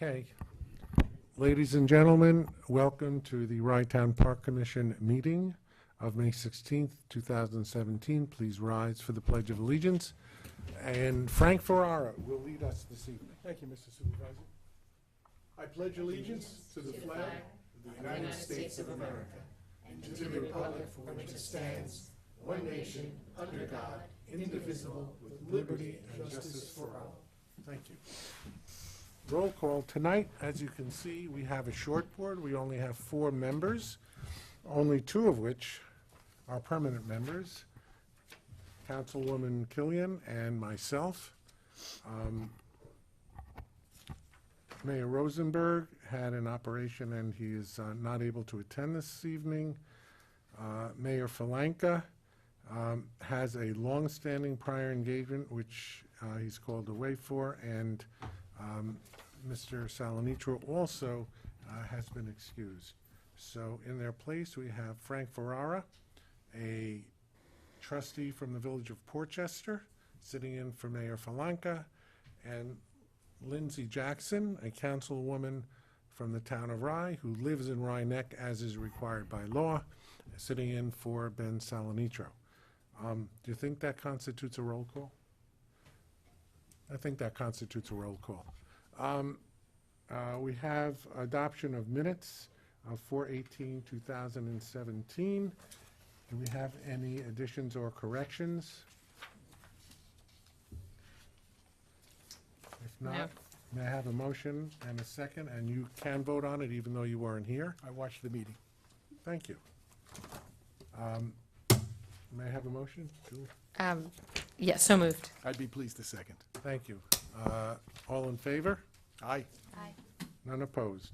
Okay. Ladies and gentlemen, welcome to the Rye-Town Park Commission meeting of May 16th, 2017. Please rise for the Pledge of Allegiance. And Frank Ferrara will lead us this evening. Thank you, Mr. Supervisor. I pledge allegiance to the flag of the United States of America and to the republic for which it stands, one nation, under God, indivisible, with liberty and justice for all. Thank you. Roll call tonight. As you can see, we have a short board. We only have 4 members, only 2 of which are permanent members, Councilwoman Killian and myself. Mayor Rosenberg had an operation and he is not able to attend this evening. Mayor Falanka has a long-standing prior engagement which he's called away for, and Mr. Salanitro also has been excused. So in their place we have Frank Ferrara, a trustee from the village of Portchester, sitting in for Mayor Falanka, and Lindsay Jackson, a councilwoman from the town of Rye who lives in Rye Neck as is required by law, sitting in for Ben Salanitro. Do you think that constitutes a roll call? I think that constitutes a roll call. We have adoption of minutes of 4/18/2017. Do we have any additions or corrections? If not, No. may I have a motion and a second? And you can vote on it even though you weren't here. I watched the meeting. Thank you. May I have a motion? Yeah, so moved. I'd be pleased to second. Thank you. All in favor? Aye. Aye. None opposed.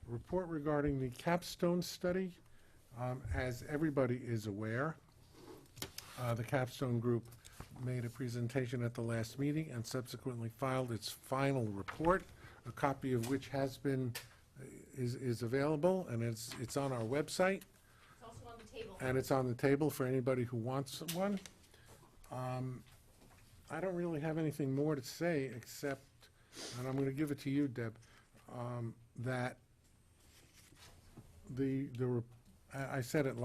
Report regarding the capstone study. As everybody is aware, the Capstone Group made a presentation at the last meeting and subsequently filed its final report, a copy of which has been, is available, and it's on our website. It's also on the table. And it's on the table for anybody who wants one. I don't really have anything more to say except, and I'm going to give it to you, Deb, that I said at the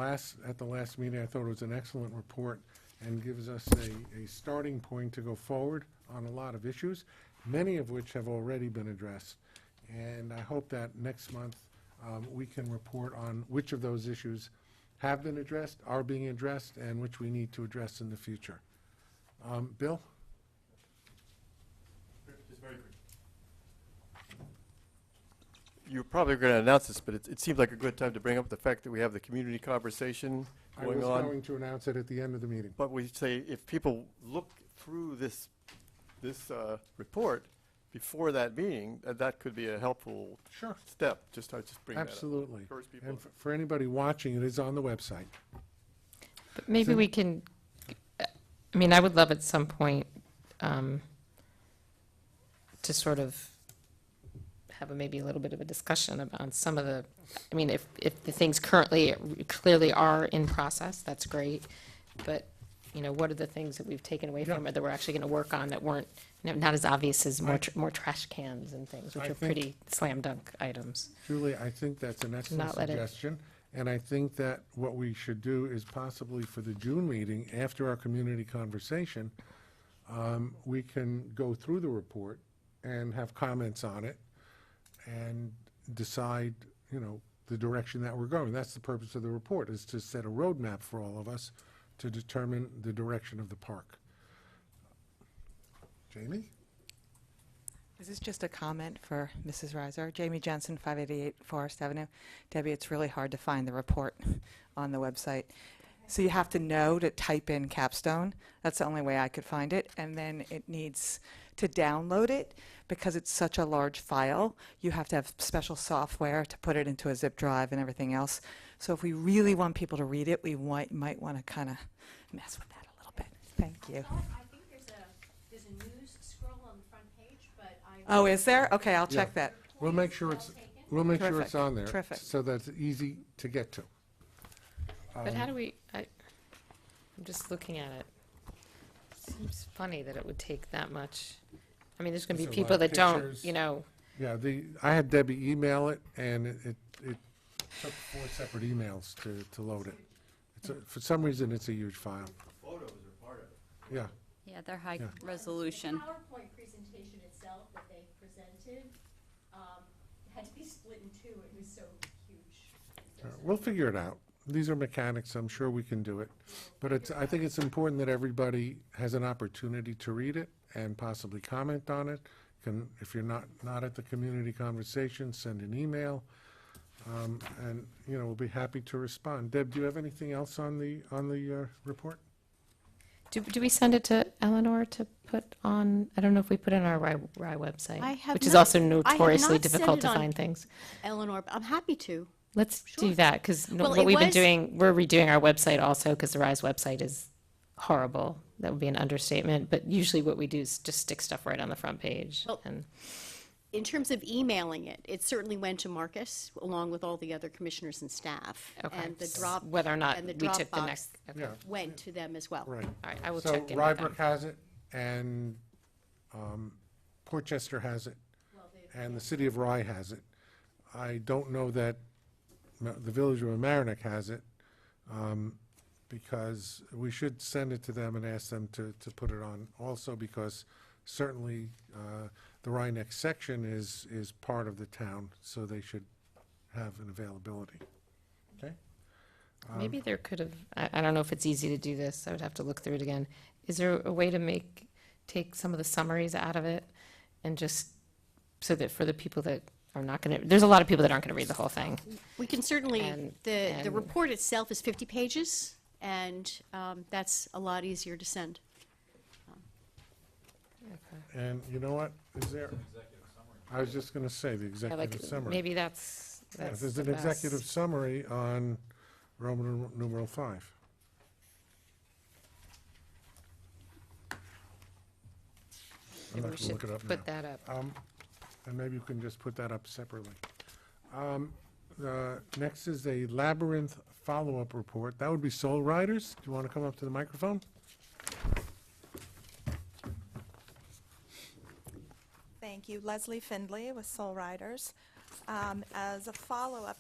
last meeting, I thought it was an excellent report and gives us a starting point to go forward on a lot of issues, many of which have already been addressed. And I hope that next month we can report on which of those issues have been addressed, are being addressed, and which we need to address in the future. Bill? Just very quick. You're probably going to announce this, but it seems like a good time to bring up the fact that we have the community conversation going I on. was going to announce it at the end of the meeting. But we say if people look through this report before that meeting, that could be a helpful Sure. step. I just bring that up. Absolutely. Encourage people. And for anybody watching, it is on the website. But maybe we can, I mean, I would love at some point to sort of have maybe a little bit of a discussion about some of the, I mean, if the things currently clearly are in process, that's great. But, you know, what are the things that we've taken away from it that we're actually going to work on that weren't, not as obvious as more trash cans and things, which I are think- pretty slam dunk items. Julie, I think that's an excellent Not let it- suggestion. And I think that what we should do is possibly for the June meeting, after our community conversation, we can go through the report and have comments on it and decide, you know, the direction that we're going. That's the purpose of the report, is to set a roadmap for all of us to determine the direction of the park. Jamie? Is this just a comment for Mrs. Reiser? Jamie Jensen, 588 Forest Avenue. Debbie, it's really hard to find the report on the website. So you have to know to type in capstone. That's the only way I could find it. And then it needs to download it. Because it's such a large file, you have to have special software to put it into a zip drive and everything else. So if we really want people to read it, we might want to kind of mess with that a little bit. Thank you. I think there's a news scroll on the front page, but I. Oh, is there? Okay, I'll check that. We'll make sure it's Terrific. on there. Terrific. So that it's easy to get to. But how do we, I'm just looking at it. Seems funny that it would take that much. I mean, there's going to be There's a lot people of that don't, pictures. you know, Yeah, I had Debbie email it, and it took 4 separate emails to load it. For some reason, it's a huge file. Photos are part of it. Yeah, Yeah, they're high Yeah. resolution. The PowerPoint presentation itself that they presented, had to be split in two, it was so huge. we'll figure it out. These are mechanics, I'm sure we can do it. But I think it's important that everybody has an opportunity to read it and possibly comment on it. If you're not at the community conversation, send an email. And, we'll be happy to respond. Deb, do you have anything else on the report? Do we send it to Eleanor to put on, I don't know if we put it on our RAI website, I have which is not- also I have notoriously not sent difficult it to on- find things. Eleanor, I'm happy to. Let's do Sure. that, because Well, what it we've been was- doing, we're redoing our website also, because the RISE website is horrible. That would be an understatement, but usually what we do is just stick stuff right on the front page. Well, And In terms of emailing it, it certainly went to Marcus, along with all the other commissioners and staff. Okay. And the drop, whether or not and the we took the Dropbox next, okay. Yeah, went to them as well. right. All right, I will So check in with them. Rybrook has it, and Portchester has it, and the city of Rye has it. I don't know that the village of Amerenik has it, because we should send it to them and ask them to put it on also, because certainly the Rhinex section is part of the town, so they should have an availability. Okay? Maybe there could have, I don't know if it's easy to do this, I would have to look through it again. Is there a way to take some of the summaries out of it and just, so that for the people that are not gonna, there's a lot of people that aren't gonna read the whole thing. We can certainly, And- the and- report itself is 50 pages, and that's a lot easier to send. And you know what, is there? I was just gonna say, the Yeah, like, executive summary. maybe that's Yeah, there's the an executive best. summary on Roman numeral 5. I'm Maybe not we gonna look should it up now. put that up. And maybe you can just put that up separately. Next is a labyrinth follow-up report. That would be Soul Riders. Do you want to come up to the microphone? Thank you. Leslie Findley with Soul Riders. As a follow-up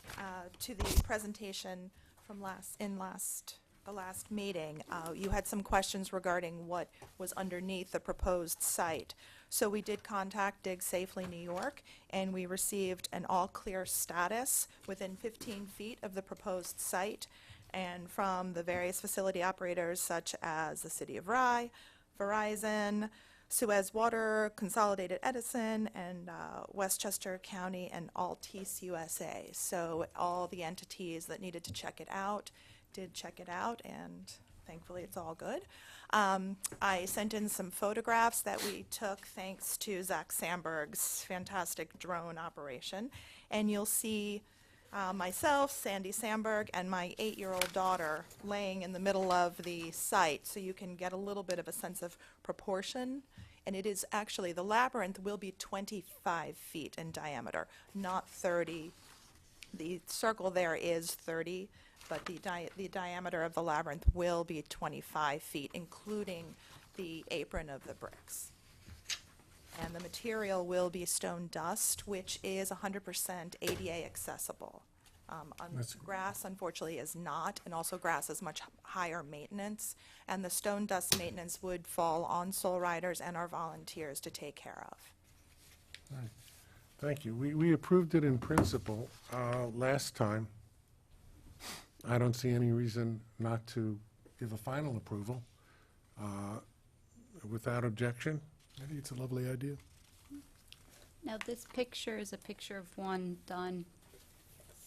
to the presentation from the last meeting, you had some questions regarding what was underneath the proposed site. So we did contact Dig Safely New York, and we received an all-clear status within 15 feet of the proposed site, and from the various facility operators such as the City of Rye, Verizon, Suez Water, Consolidated Edison, and Westchester County, and Altice USA. So all the entities that needed to check it out did check it out, and thankfully it's all good. I sent in some photographs that we took thanks to Zach Sandberg's fantastic drone operation, and you'll see myself, Sandy Sandberg, and my 8-year-old daughter laying in the middle of the site, so you can get a little bit of a sense of proportion. And it is actually, the labyrinth will be 25 feet in diameter, not 30. The circle there is 30, but the diameter of the labyrinth will be 25 feet, including the apron of the bricks. And the material will be stone dust, which is 100% ADA accessible. Grass, unfortunately, is not, and also grass is much higher maintenance, and the stone dust maintenance would fall on Soul Riders and our volunteers to take care of. Thank you. We approved it in principle last time. I don't see any reason not to give a final approval without objection. I think it's a lovely idea. Now, this picture is a picture of one done.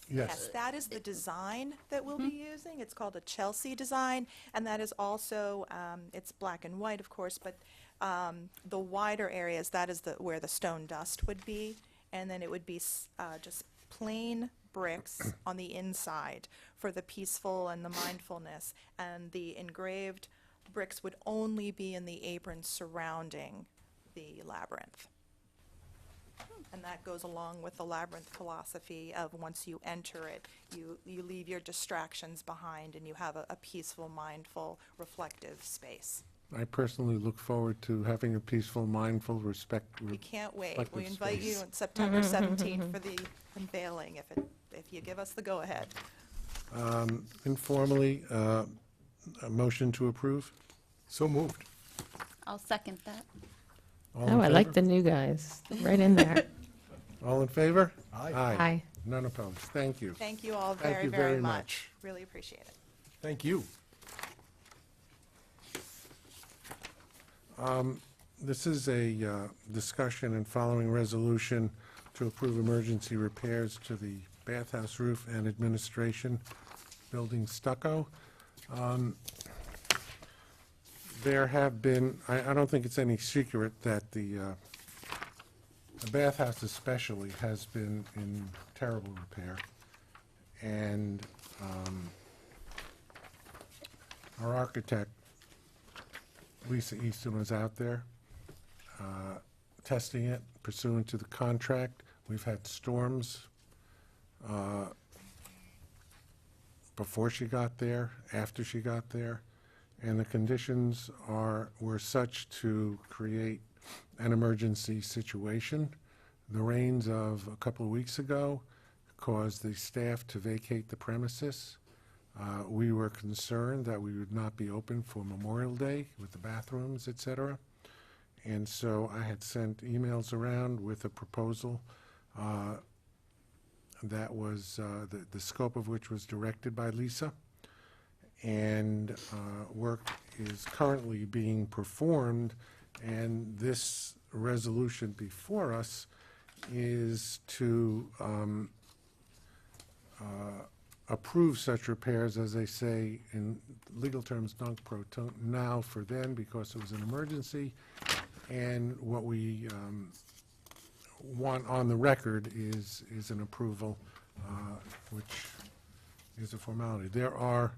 Yes. That is the design that we'll be using. It's called a Chelsea design, and that is also, it's black and white, of course, but the wider areas, that is where the stone dust would be, and then it would be just plain bricks on the inside for the peaceful and the mindfulness, and the engraved bricks would only be in the apron surrounding the labyrinth. And that goes along with the labyrinth philosophy of once you enter it, you leave your distractions behind and you have a peaceful, mindful, reflective space. I personally look forward to having a peaceful, mindful, We can't wait. Reflective We invite you space. on September 17th for the unveiling, if you give us the go-ahead. informally, a motion to approve. So moved. I'll second that. All in Oh, I like favor? the new guys, right in there. All in favor? Aye. Aye. None opposed. Thank you. Thank you all Thank very, you very very much. much. Really appreciate it. Thank you. This is a discussion and following resolution to approve emergency repairs to the bathhouse roof and administration building stucco. There have been, I don't think it's any secret that the bathhouse especially has been in terrible repair. And our architect, Lisa Easton, was out there testing it pursuant to the contract. We've had storms before she got there, after she got there, and the conditions were such to create an emergency situation. The rains of a couple of weeks ago caused the staff to vacate the premises. We were concerned that we would not be open for Memorial Day with the bathrooms, et cetera. And so I had sent emails around with a proposal that was, the scope of which was directed by Lisa. And work is currently being performed, and this resolution before us is to approve such repairs, as they say in legal terms, nunc pro tunc, now for then, because it was an emergency. And what we want on the record is an approval, which is a formality. There are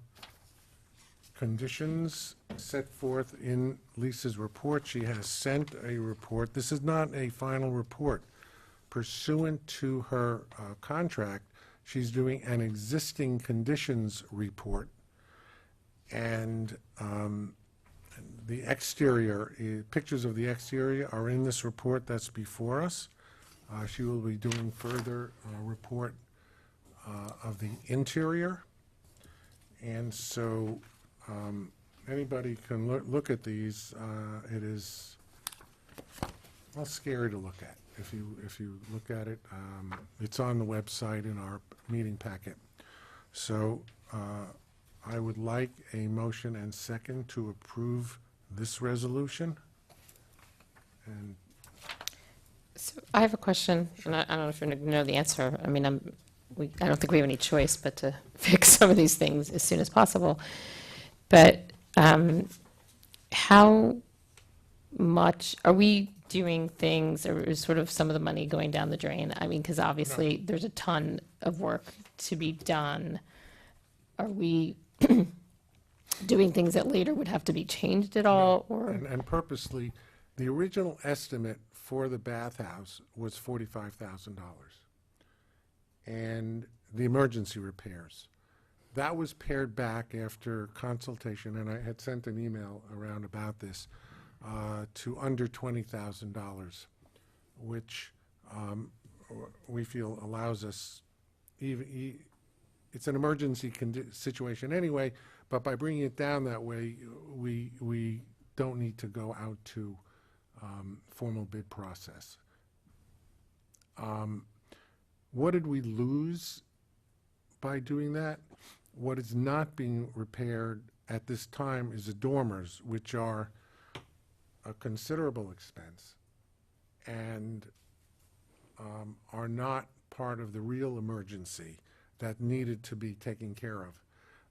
conditions set forth in Lisa's report. She has sent a report. This is not a final report. Pursuant to her contract, she's doing an existing conditions report. And the exterior, pictures of the exterior are in this report that's before us. She will be doing further report of the interior. And so anybody can look at these. It is, well, scary to look at. If you look at it, it's on the website in our meeting packet. So I would like a motion and second to approve this resolution. And So I have a question, and I don't know if you know the answer. I mean, I don't think we have any choice but to fix some of these things as soon as possible. But how much, are we doing things, or is sort of some of the money going down the drain? I mean, because obviously there's a ton of work to be done. Are we doing things that later would have to be changed at all, or? And purposely, the original estimate for the bathhouse was $45,000. And the emergency repairs. That was pared back after consultation, and I had sent an email around about this, to under $20,000, which we feel allows us, it's an emergency situation anyway, but by bringing it down that way, we don't need to go out to formal bid process. What did we lose by doing that? What is not being repaired at this time is the dormers, which are a considerable expense and are not part of the real emergency that needed to be taken care of.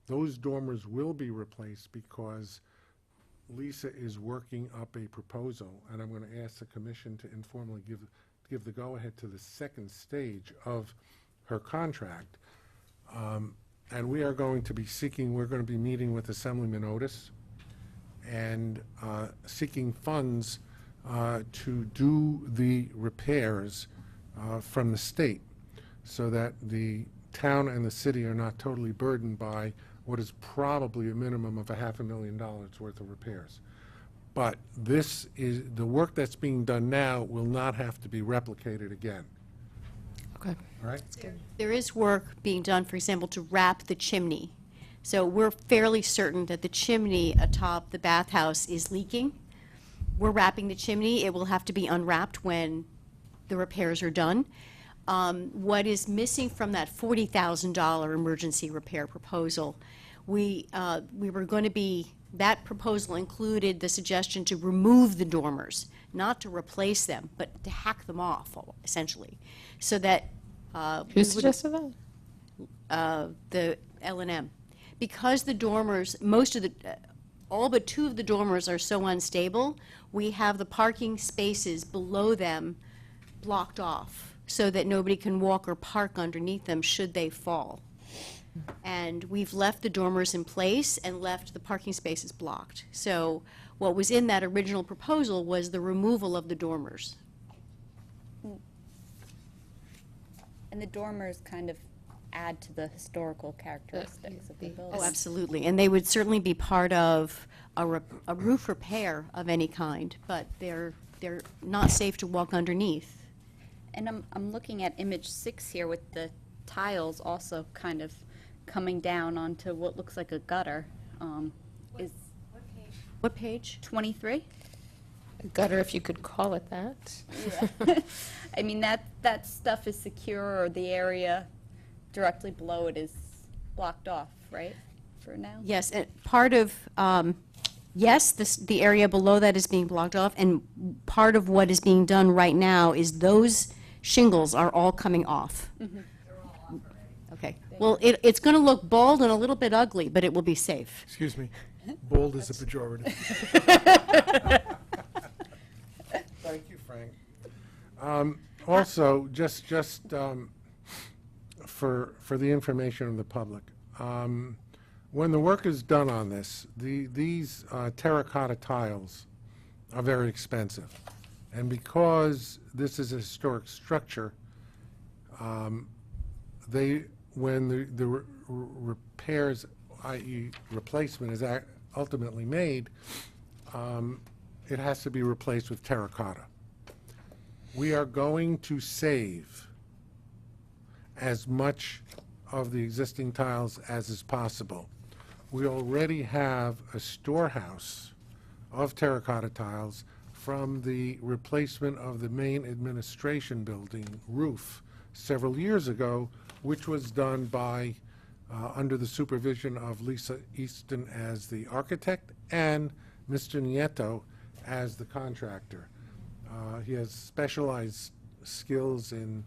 Those dormers will be replaced because Lisa is working up a proposal, and I'm going to ask the commission to informally give the go-ahead to the second stage of her contract. And we are going to be we're going to be meeting with Assemblyman Otis and seeking funds to do the repairs from the state, so that the town and the city are not totally burdened by what is probably a minimum of $500,000 worth of repairs. But this is, the work that's being done now will not have to be replicated again, Okay. all right? There is work being done, for example, to wrap the chimney. So we're fairly certain that the chimney atop the bathhouse is leaking. We're wrapping the chimney. It will have to be unwrapped when the repairs are done. What is missing from that $40,000 emergency repair proposal, we were going to be, that proposal included the suggestion to remove the dormers, not to replace them, but to hack them off, essentially, so that Who suggested that? the L&M. Because the dormers, all but 2 of the dormers are so unstable, we have the parking spaces below them blocked off so that nobody can walk or park underneath them should they fall. And we've left the dormers in place and left the parking spaces blocked. So what was in that original proposal was the removal of the dormers. And the dormers kind of add to the historical characteristics of the building. Oh, absolutely. And they would certainly be part of a roof repair of any kind, but they're not safe to walk underneath. And I'm looking at image 6 here with the tiles also kind of coming down onto what looks like a gutter. Is What page? 23? Gutter, if you could call it that. I mean, that stuff is secure, or the area directly below it is blocked off, right, for now? Yes, and part of, yes, the area below that is being blocked off, and part of what is being done right now is those shingles are all coming off. Okay, well, it's going to look bald and a little bit ugly, but it will be safe. Excuse me, bold is a pejorative. Thank you, Frank. Also, just for the information of the public, when the work is done on this, these terracotta tiles are very expensive. And because this is a historic structure, when the repairs, i.e. replacement, is ultimately made, it has to be replaced with terracotta. We are going to save as much of the existing tiles as is possible. We already have a storehouse of terracotta tiles from the replacement of the main administration building roof several years ago, which was done by, under the supervision of Lisa Easton as the architect and Mr. Nieto as the contractor. He has specialized skills in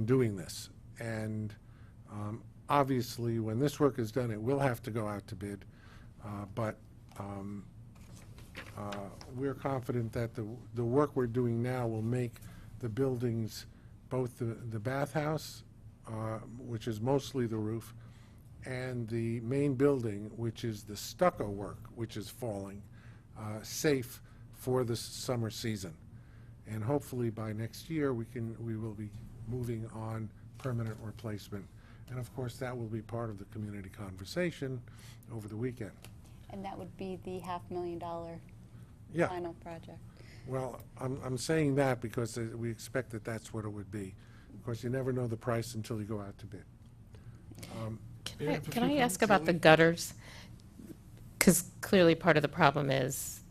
doing this. And obviously, when this work is done, it will have to go out to bid. But we're confident that the work we're doing now will make the buildings, both the bathhouse, which is mostly the roof, and the main building, which is the stucco work, which is falling, safe for the summer season. And hopefully by next year, we will be moving on permanent replacement. And of course, that will be part of the community conversation over the weekend. And that would be the $500,000 Yeah. final project. Well, I'm saying that because we expect that that's what it would be. Of course, you never know the price until you go out to bid. Can I ask about the gutters? Because clearly part of the problem is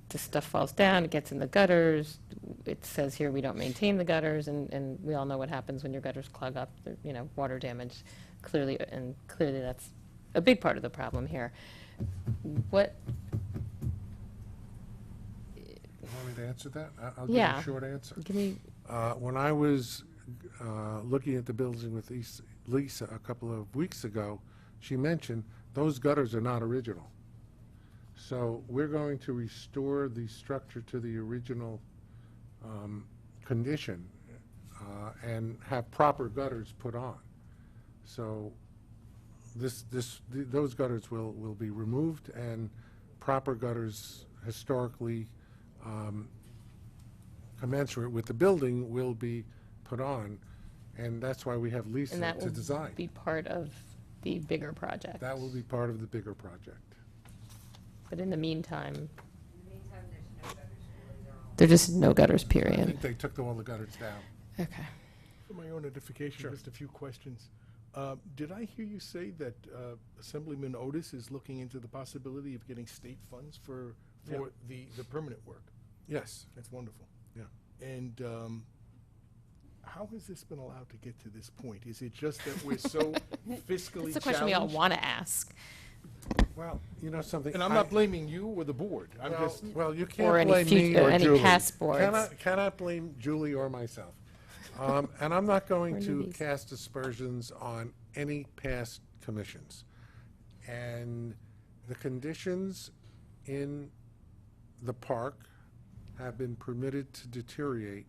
the stuff falls down, it gets in the gutters. It says here we don't maintain the gutters, and we all know what happens when your gutters clog up, water damage. Clearly that's a big part of the problem here. What, You want me to answer that? I'll give you Yeah. a short answer. give me, When I was looking at the building with Lisa a couple of weeks ago, she mentioned those gutters are not original. So we're going to restore the structure to the original condition and have proper gutters put on. So those gutters will be removed, and proper gutters historically commensurate with the building will be put on, and that's why we have and Lisa that to design. will be part of the bigger project. That will be part of the bigger project. But in the meantime, They're just no gutters, I period. think they took all the gutters down. Okay. For my own edification, just a few questions. Did I hear you say that Assemblyman Otis is looking into the possibility of getting state funds for Yeah. the permanent work? Yes, That's wonderful. yeah. And how has this been allowed to get to this point? Is it just that we're so fiscally That's the question we all challenged? want to ask. Well, you know something. And I'm not blaming you or the board. I'm just, Well, you Or can't any blame me future, or any Julie. past boards. Cannot blame Julie or myself. And I'm not going Or to newbies. cast aspersions on any past commissions. And the conditions in the park have been permitted to deteriorate,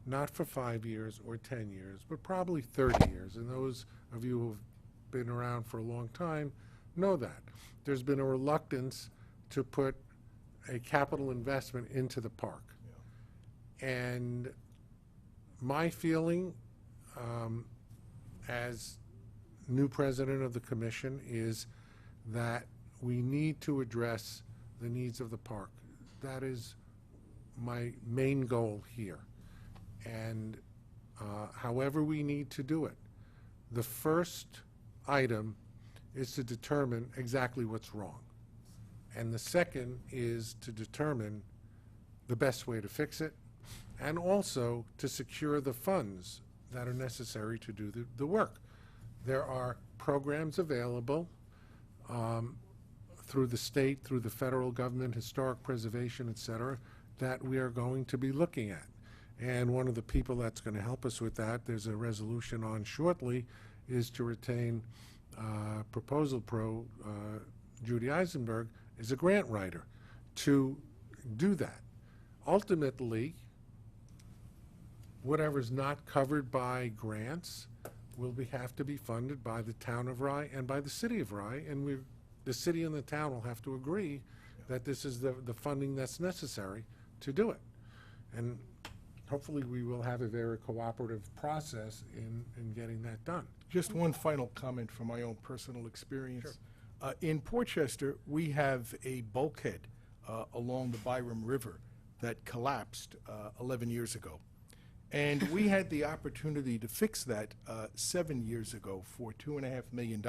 not for 5 years or 10 years, but probably 30 years. And those of you who've been around for a long time know that. There's been a reluctance to put a capital investment into the park. And my feeling, as new president of the commission, is that we need to address the needs of the park. That is my main goal here. And however we need to do it, the first item is to determine exactly what's wrong. And the second is to determine the best way to fix it, and also to secure the funds that are necessary to do the work. There are programs available through the state, through the federal government, historic preservation, et cetera, that we are going to be looking at. And one of the people that's going to help us with that, there's a resolution on shortly, is to retain Proposal Pro, Judy Eisenberg, is a grant writer to do that. Ultimately, whatever's not covered by grants will have to be funded by the town of Rye and by the city of Rye, and the city and the town will have to agree that this is the funding that's necessary to do it. And hopefully we will have a very cooperative process in getting that done. just one final comment from my own personal experience. In Portchester, we have a bulkhead along the Byram River that collapsed 11 years ago. And we had the opportunity to fix that 7 years ago for $2.5 million.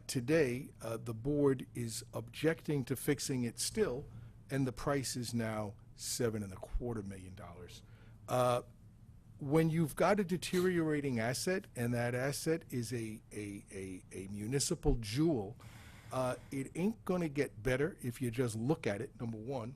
Today, the board is objecting to fixing it still, and the price is now $7.25 million. When you've got a deteriorating asset, and that asset is a municipal jewel, it ain't going to get better if you just look at it, number one.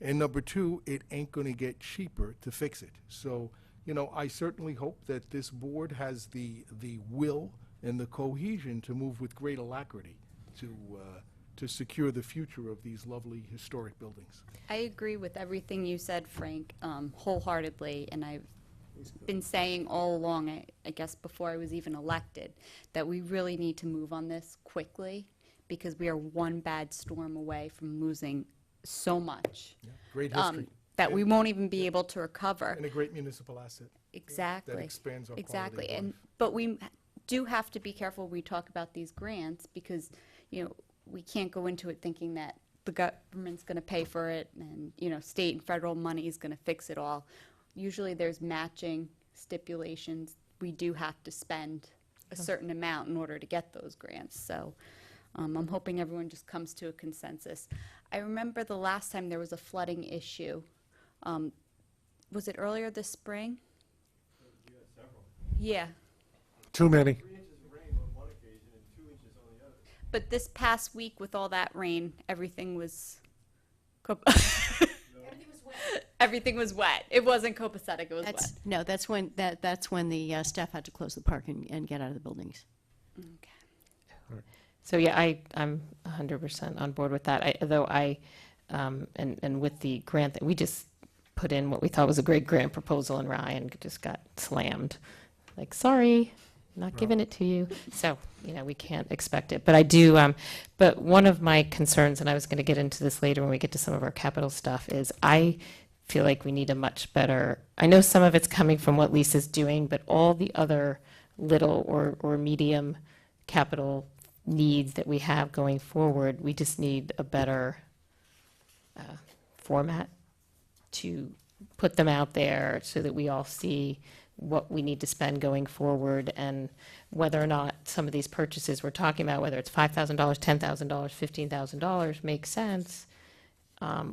And number two, it ain't going to get cheaper to fix it. So, you know, I certainly hope that this board has the will and the cohesion to move with great alacrity to secure the future of these lovely historic buildings. I agree with everything you said, Frank, wholeheartedly, and I've been saying all along, I guess before I was even elected, that we really need to move on this quickly, because we are one bad storm away from losing so much Great history. that we won't even be able to recover. And a great municipal asset. Exactly. That expands our quality Exactly. of And life. but we do have to be careful when we talk about these grants, because, you know, we can't go into it thinking that the government's going to pay for it and, you know, state and federal money is going to fix it all. Usually there's matching stipulations. We do have to spend a certain amount in order to get those grants. So I'm hoping everyone just comes to a consensus. I remember the last time there was a flooding issue. Was it earlier this spring? Yeah. Too many. But this past week with all that rain, everything was everything was wet. It wasn't copacetic, it was wet. No, that's when, that's when the staff had to close the park and get out of the buildings. Okay. So, yeah, I'm 100% on board with that, and with the grant that we just put in, what we thought was a great grant proposal in Rye, and just got slammed. Like, sorry, not giving it to you. So, you know, we can't expect it. But I do, but one of my concerns, and I was going to get into this later when we get to some of our capital stuff, is I feel like we need a much better, I know some of it's coming from what Lisa's doing, but all the other little or medium capital needs that we have going forward, we just need a better format to put them out there so that we all see what we need to spend going forward, and whether or not some of these purchases we're talking about, whether it's $5,000, $10,000, $15,000, makes sense,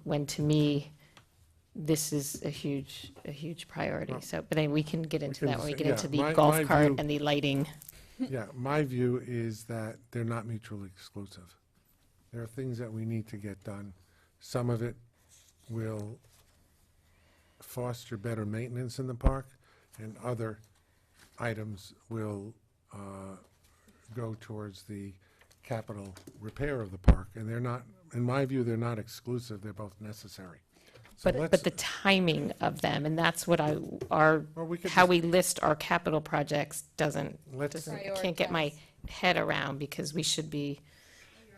when to me, this is a huge priority. So, but then we can get into that when we get yeah, into the my golf view- cart and the lighting. Yeah, my view is that they're not mutually exclusive. There are things that we need to get done. Some of it will foster better maintenance in the park, and other items will go towards the capital repair of the park. And they're not, in my view, they're not exclusive, they're both necessary. So But let's- the timing of them, and that's what Well, we could how just- we list our capital projects Let's- I can't get my head around, because we should be,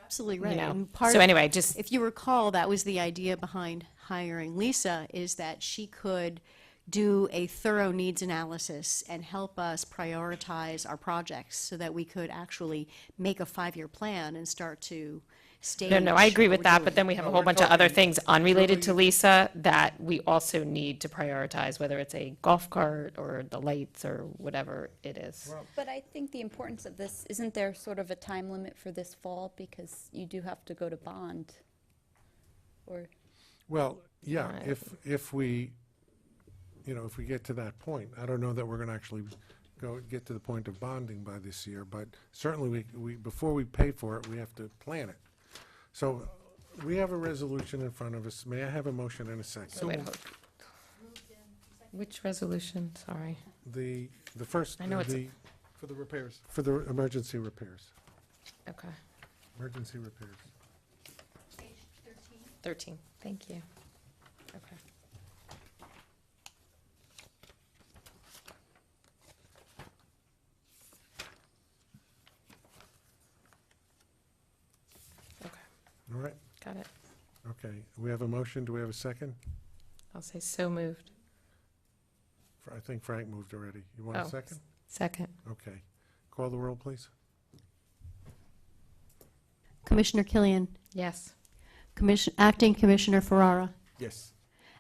Absolutely you right. know. And part So of- anyway, just, If you recall, that was the idea behind hiring Lisa, is that she could do a thorough needs analysis and help us prioritize our projects so that we could actually make a 5-year plan and start to stage. no, I agree what with we're that, doing. but then we have a No, whole we're bunch of other talking things unrelated to really- Lisa that we also need to prioritize, whether it's a golf cart or the lights or whatever it is. But I think the importance of this, isn't there sort of a time limit for this fall, because you do have to go to bond? Or, Well, yeah, Right. if we, if we get to that point, I don't know that we're gonna actually get to the point of bonding by this year, but certainly we, before we pay for it, we have to plan it. So, we have a resolution in front of us. May I have a motion in a second? Wait, hold- Which resolution, sorry? The first, I know it's- For the repairs. for the emergency repairs, Okay, emergency repairs. 13, thank you. Okay. Okay, All right, got it. okay. We have a motion. Do we have a second? I'll say so moved. I think Frank moved already. You want Oh. a second? Second. Okay. Call the roll, please. Commissioner Killian, Yes. Acting Commissioner Ferrara, Yes.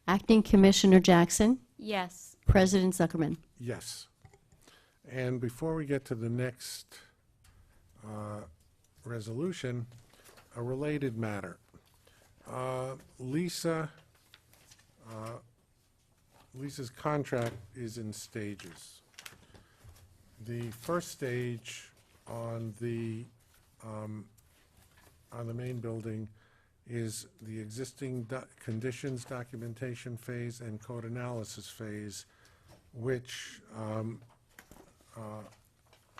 Acting Commissioner Jackson, yes. President Zuckerman. Yes. And before we get to the next resolution, a related matter. Lisa's contract is in stages. The first stage on the main building is the existing conditions documentation phase and code analysis phase, which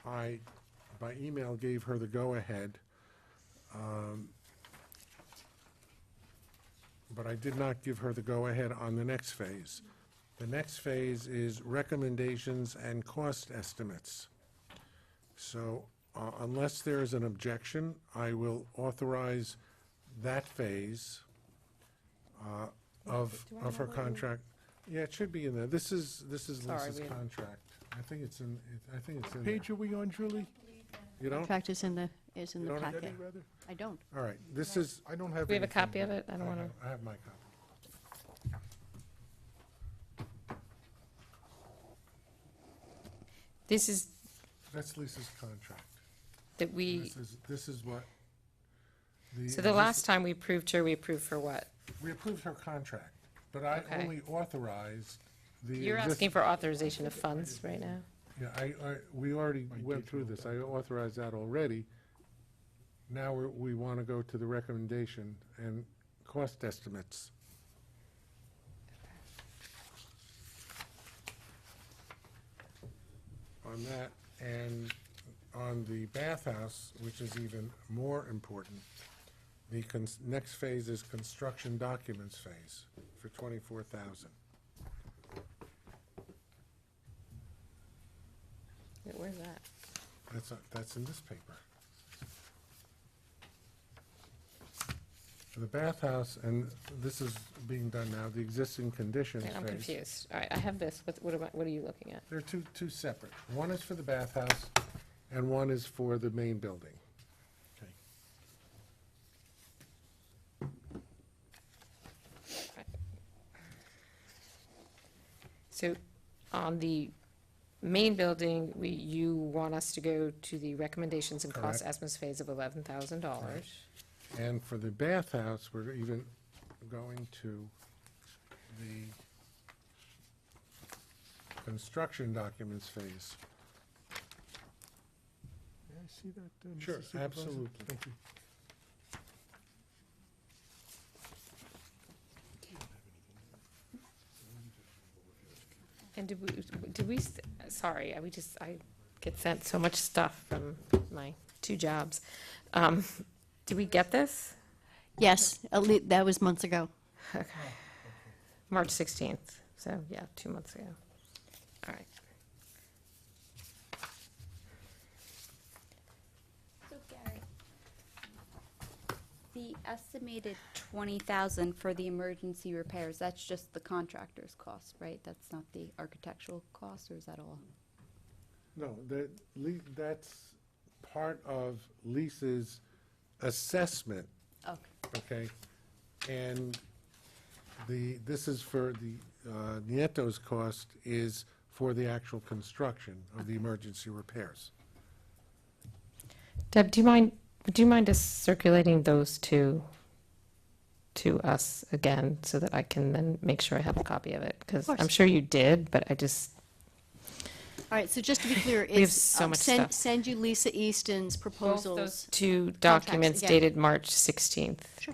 I, by email, gave her the go-ahead. But I did not give her the go-ahead on the next phase. The next phase is recommendations and cost estimates. So unless there is an objection, I will authorize that phase of her contract. Yeah, it should be in there. This is Sorry, Lisa's we- contract. I think it's in there. Page are we on, Julie? You don't? Contract is in the You don't have packet. Any, rather? I don't. All right, this is, I don't have. We have a anything. copy of it? I don't want to. I have my copy. This is That's Lisa's contract. that we, This is what. so the last time we approved her, we approved for what? We approved her contract, but I Okay. only authorized the. You're asking for authorization of funds right now? Yeah, we already went through this. I authorized that already. Now we want to go to the recommendation and cost estimates. On that, and on the bathhouse, which is even more important, the next phase is construction documents phase for $24,000. Wait, where's that? That's in this paper. For the bathhouse, and this is being done now, the existing conditions Wait, I'm phase. confused. All right, I have this. What are you looking at? They're two separate. One is for the bathhouse, and one is for the main building. Okay. So on the main building, you want us to go to the recommendations and cost Correct. estimates phase of $11,000. And for the bathhouse, we're even going to the construction documents phase. May I see that, Mr. Sure, Supervisor? absolutely. Thank you. And sorry, I get sent so much stuff from my 2 jobs. Did we get this? Yes, that was months ago. Okay. March 16th, so yeah, 2 months ago. All right. So Gary, the estimated 20,000 for the emergency repairs, that's just the contractor's cost, right? That's not the architectural cost, or is that all? No, that's part of Lisa's assessment, Okay. okay? And this is for the, Nieto's cost is for the actual construction of the emergency repairs. Deb, would you mind us circulating those two to us again so that I can then make sure I have a copy of it? Because course. I'm sure you did, but I just, All right, so just to be clear, We have it's, so much stuff. send you Lisa Easton's both proposals. those 2 documents yeah. dated March 16th.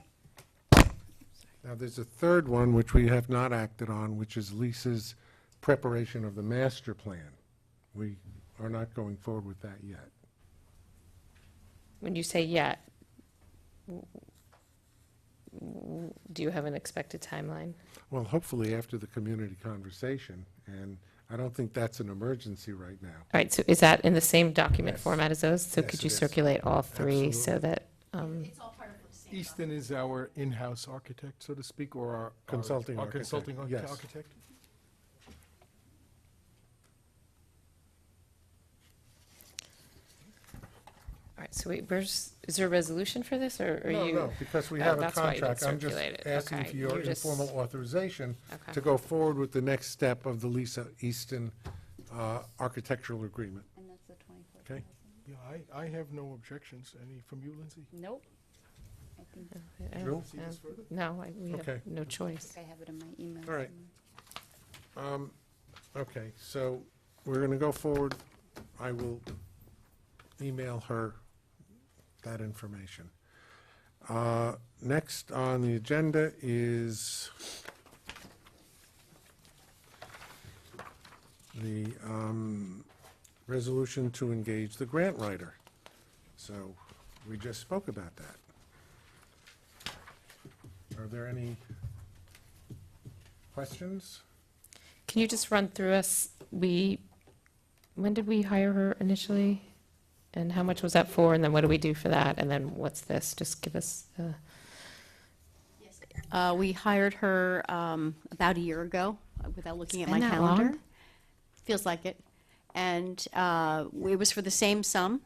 Now, there's a third one which we have not acted on, which is Lisa's preparation of the master plan. We are not going forward with that yet. When you say yet, do you have an expected timeline? Well, hopefully after the community conversation, and I don't think that's an emergency right now. All right, so is that in the same document Yes. format as those? So Yes, could it you is. circulate all 3 so Absolutely. that, Easton is our in-house architect, so to speak, or our Consulting our architect, consulting yes. architect? all right, so wait, is there a resolution for this, or are you? No, because we Oh, have a that's why you didn't contract. I'm just circulate it. asking Okay, for your you just- informal authorization Okay. to go forward with the next step of the Lisa Easton architectural agreement. And that's the 24,000? Okay. Yeah, I have no objections. Any from you, Lindsay? Nope. I think, Drew? See this further? No, we Okay. have no choice. I have it in my email. All right. somewhere. Okay, so we're going to go forward. I will email her that information. Next on the agenda is the resolution to engage the grant writer. So we just spoke about that. Are there any questions? Can you just run through us, when did we hire her initially? And how much was that for, and then what do we do for that, and then what's this? Just give us, We hired her about a year ago, without looking at my been that calendar. long? Feels like it. And it was for the same sum,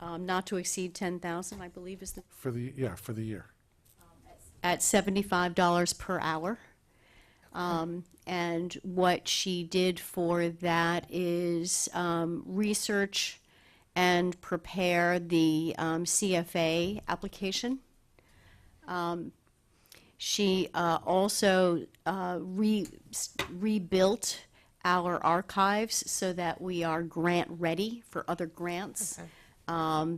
not to exceed 10,000, I believe is the, For the year. at $75 per hour. And what she did for that is research and prepare the CFA application. She also rebuilt our archives so that we are grant-ready for other grants. Okay.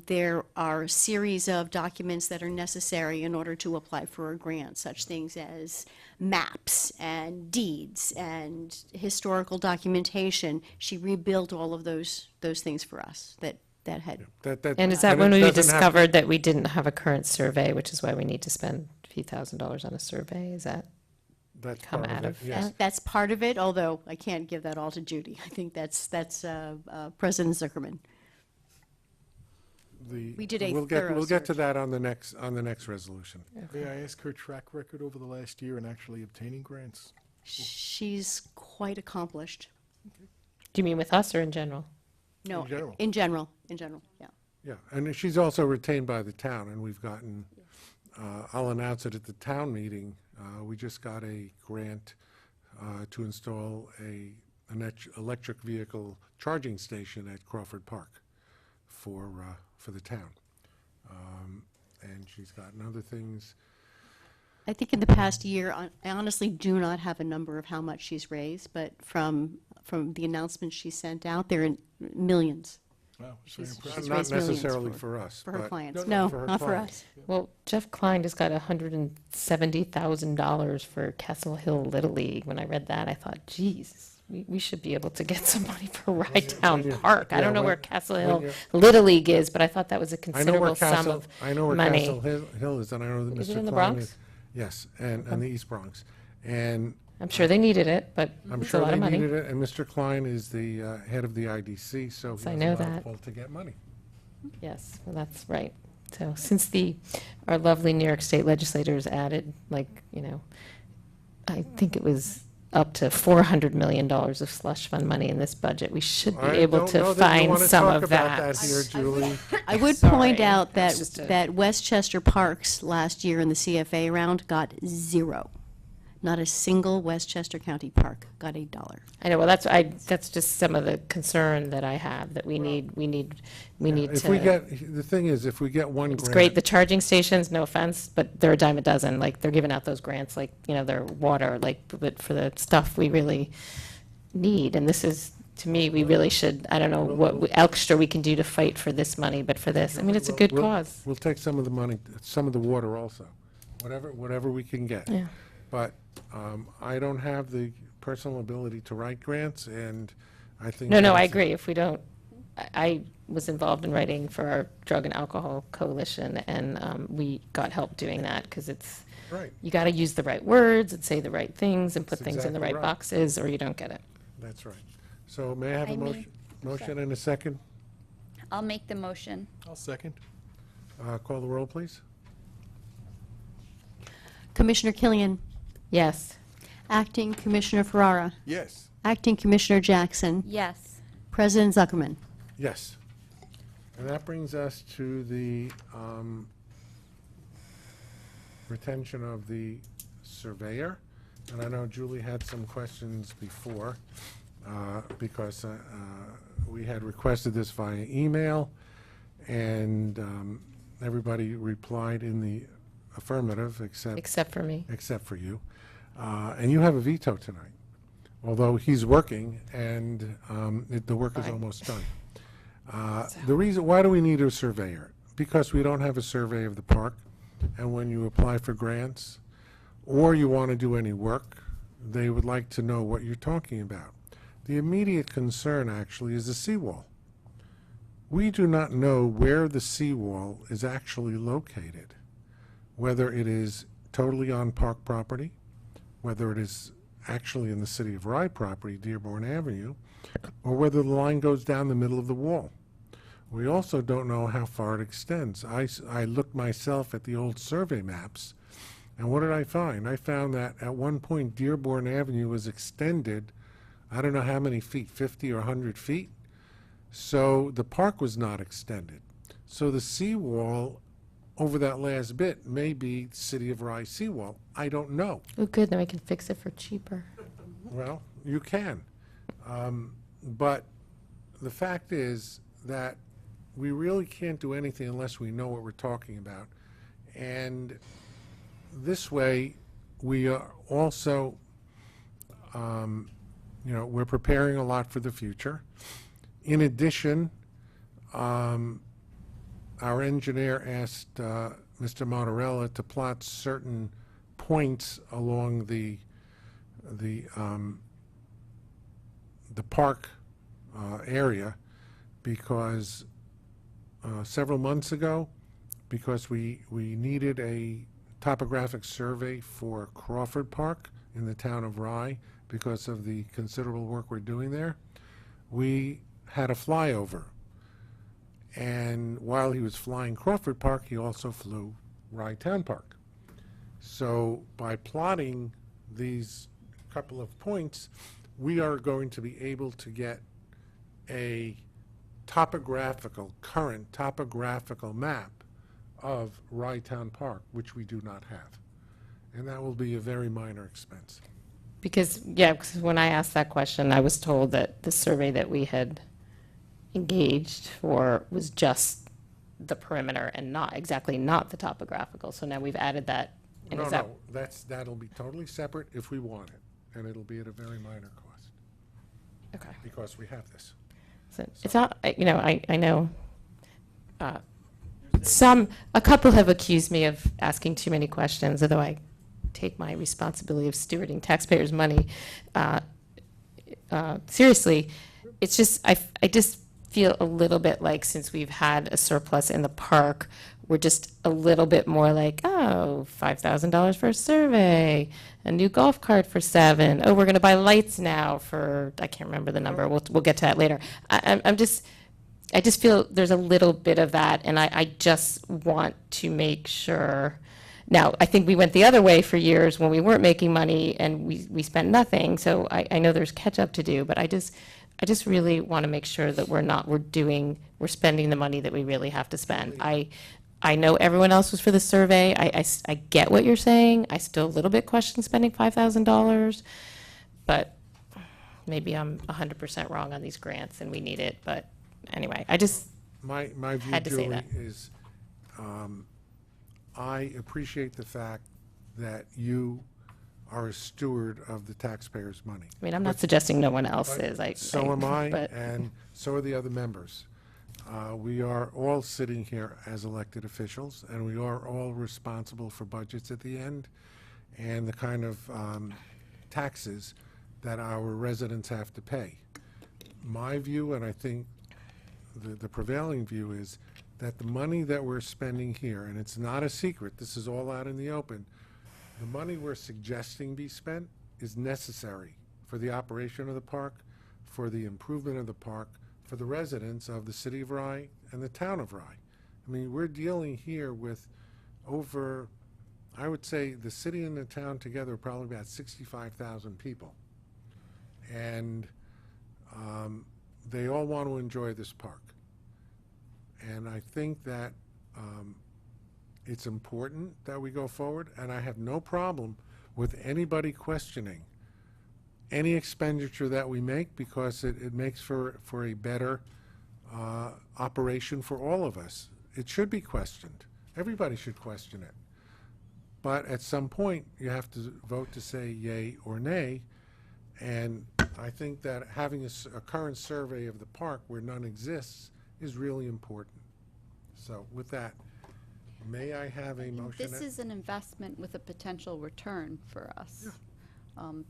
There are a series of documents that are necessary in order to apply for a grant, such things as maps and deeds and historical documentation. She rebuilt all of those things for us that had. and is that when we discovered that we didn't have a current survey, which is why we need to spend a few $1,000s on a survey? Is that That's come part out it, of yes. That's part of it, although I can't give that all to Judy. I think that's President Zuckerman. We did a We'll get thorough to search. that on the next resolution. May I ask her track record over the last year in actually obtaining grants? She's quite accomplished. do you mean with us or in general? No, In general. in general, yeah. Yeah, and she's also retained by the town, and we've gotten, I'll announce it at the town meeting. We just got a grant to install an electric vehicle charging station at Crawford Park for the town. And she's gotten other things. I think in the past year, I honestly do not have a number of how much she's raised, but from the announcements she sent out, they're in millions. Wow, it's very She's- impressive. she's Not raised millions necessarily for us. For her but- clients. No, No, for her not for clients. us. Well, Jeff Klein just got $170,000 for Castle Hill Little League. When I read that, I thought, geez, we should be able to get some money for Rydtown you- Park. I yeah, don't know when- where Castle when Hill you- Little League is, but I thought that was a I know where considerable sum Castle, of I know where money. Castle Hill is, and I know that Mr. Klein Is it in the Bronx? is. Yes, and the East Bronx. And I'm sure they needed it, but I'm it's a sure lot they of money. needed it, and Mr. Klein is the head of the IDC, so Yes, he I has know a lot of that. pull to get money. Yes, well, that's right. So since our lovely New York State legislators added, I think it was up to $400 million of slush fund money in this budget, we should be I able don't to know that you find wanna some talk of about that. here, Julie. I would Sorry, point out that's that, just a- that Westchester Parks last year in the CFA round got zero. Not a single Westchester County park got $1. I know, well, that's just some of the concern that I have, that we need If to. we get, the thing is, if we get one grant. It's great, the charging stations, no offense, but they're a dime a dozen, like, they're giving out those grants, like, they're water, like, but for the stuff we really need, and this is, to me, we really should, I don't know what extra we can do to fight for this money, but for this, I mean, it's a good We'll- cause. We'll take some of the money, some of the water also, whatever we can get. Yeah. But I don't have the personal ability to write grants, and I think. No, I that's- agree, if we don't, I was involved in writing for our Drug and Alcohol Coalition, and we got help doing that, because it's, Right, you got to use the right words and say the right things and put That's things in the exactly right right. boxes, or you don't get it. that's right. So may I have I a mean- motion and a second? I'll make the motion. I'll second. Call the roll, please. Commissioner Killian, Yes. Acting Commissioner Ferrara, Yes. Acting Commissioner Jackson, Yes. President Zuckerman. Yes. And that brings us to the retention of the surveyor. And I know Julie had some questions before, because we had requested this via email, and everybody replied in the affirmative, Except for me. except for you. And you have a veto tonight, although he's working, and the work is Fine. almost done. The reason, why do we need a surveyor? Because we don't have a survey of the park, and when you apply for grants, or you want to do any work, they would like to know what you're talking about. The immediate concern, actually, is the seawall. We do not know where the seawall is actually located, whether it is totally on park property, whether it is actually in the City of Rye property, Dearborn Avenue, or whether the line goes down the middle of the wall. We also don't know how far it extends. I looked myself at the old survey maps, and what did I find? I found that at one point Dearborn Avenue was extended, I don't know how many feet, 50 or 100 feet. So the park was not extended. So the seawall over that last bit may be City of Rye seawall. I don't know. Oh, good, then we can fix it for cheaper. Well, you can. But the fact is that we really can't do anything unless we know what we're talking about. And this way, we are also, we're preparing a lot for the future. In addition, our engineer asked Mr. Montarella to plot certain points along the park area, because several months ago, because we needed a topographic survey for Crawford Park in the town of Rye, because of the considerable work we're doing there, we had a flyover. And while he was flying Crawford Park, he also flew Rye Town Park. So by plotting these couple of points, we are going to be able to get a current topographical map of Rye Town Park, which we do not have. And that will be a very minor expense. Because, yeah, 'cause when I asked that question, I was told that the survey that we had engaged for was just the perimeter and not the topographical. So now we've added that. And No, is that, no, that'll be totally separate if we want it, and it'll be at a very minor cost, okay. because we have this. So it's not, I know, a couple have accused me of asking too many questions, although I take my responsibility of stewarding taxpayers' money seriously. It's just, I just feel a little bit like, since we've had a surplus in the park, we're just a little bit more like, oh, $5,000 for a survey, a new golf cart for $7,000. Oh, we're going to buy lights now for, I can't remember the number. We'll get to that later. I just feel there's a little bit of that, and I just want to make sure. Now, I think we went the other way for years when we weren't making money and we spent nothing. So I know there's catch up to do, but I just really want to make sure that we're spending the money that we really have to spend. I know everyone else was for the survey. I get what you're saying. I still a little bit question spending $5,000, but maybe I'm 100% wrong on these grants and we need it. But anyway, I just My view, had to say Julie, that. is I appreciate the fact that you are a steward of the taxpayers' money. I mean, I'm not suggesting no one else But is. So am I, but- and so are the other members. We are all sitting here as elected officials, and we are all responsible for budgets at the end and the kind of taxes that our residents have to pay. My view, and I think the prevailing view, is that the money that we're spending here, and it's not a secret, this is all out in the open, the money we're suggesting be spent is necessary for the operation of the park, for the improvement of the park, for the residents of the city of Rye and the town of Rye. I mean, we're dealing here with over, I would say, the city and the town together are probably about 65,000 people. And they all want to enjoy this park. And I think that it's important that we go forward, and I have no problem with anybody questioning any expenditure that we make, because it makes for a better operation for all of us. It should be questioned. Everybody should question it. But at some point, you have to vote to say yay or nay, and I think that having a current survey of the park where none exists is really important. So with that, may I have a motion? This is an investment with a potential return for us,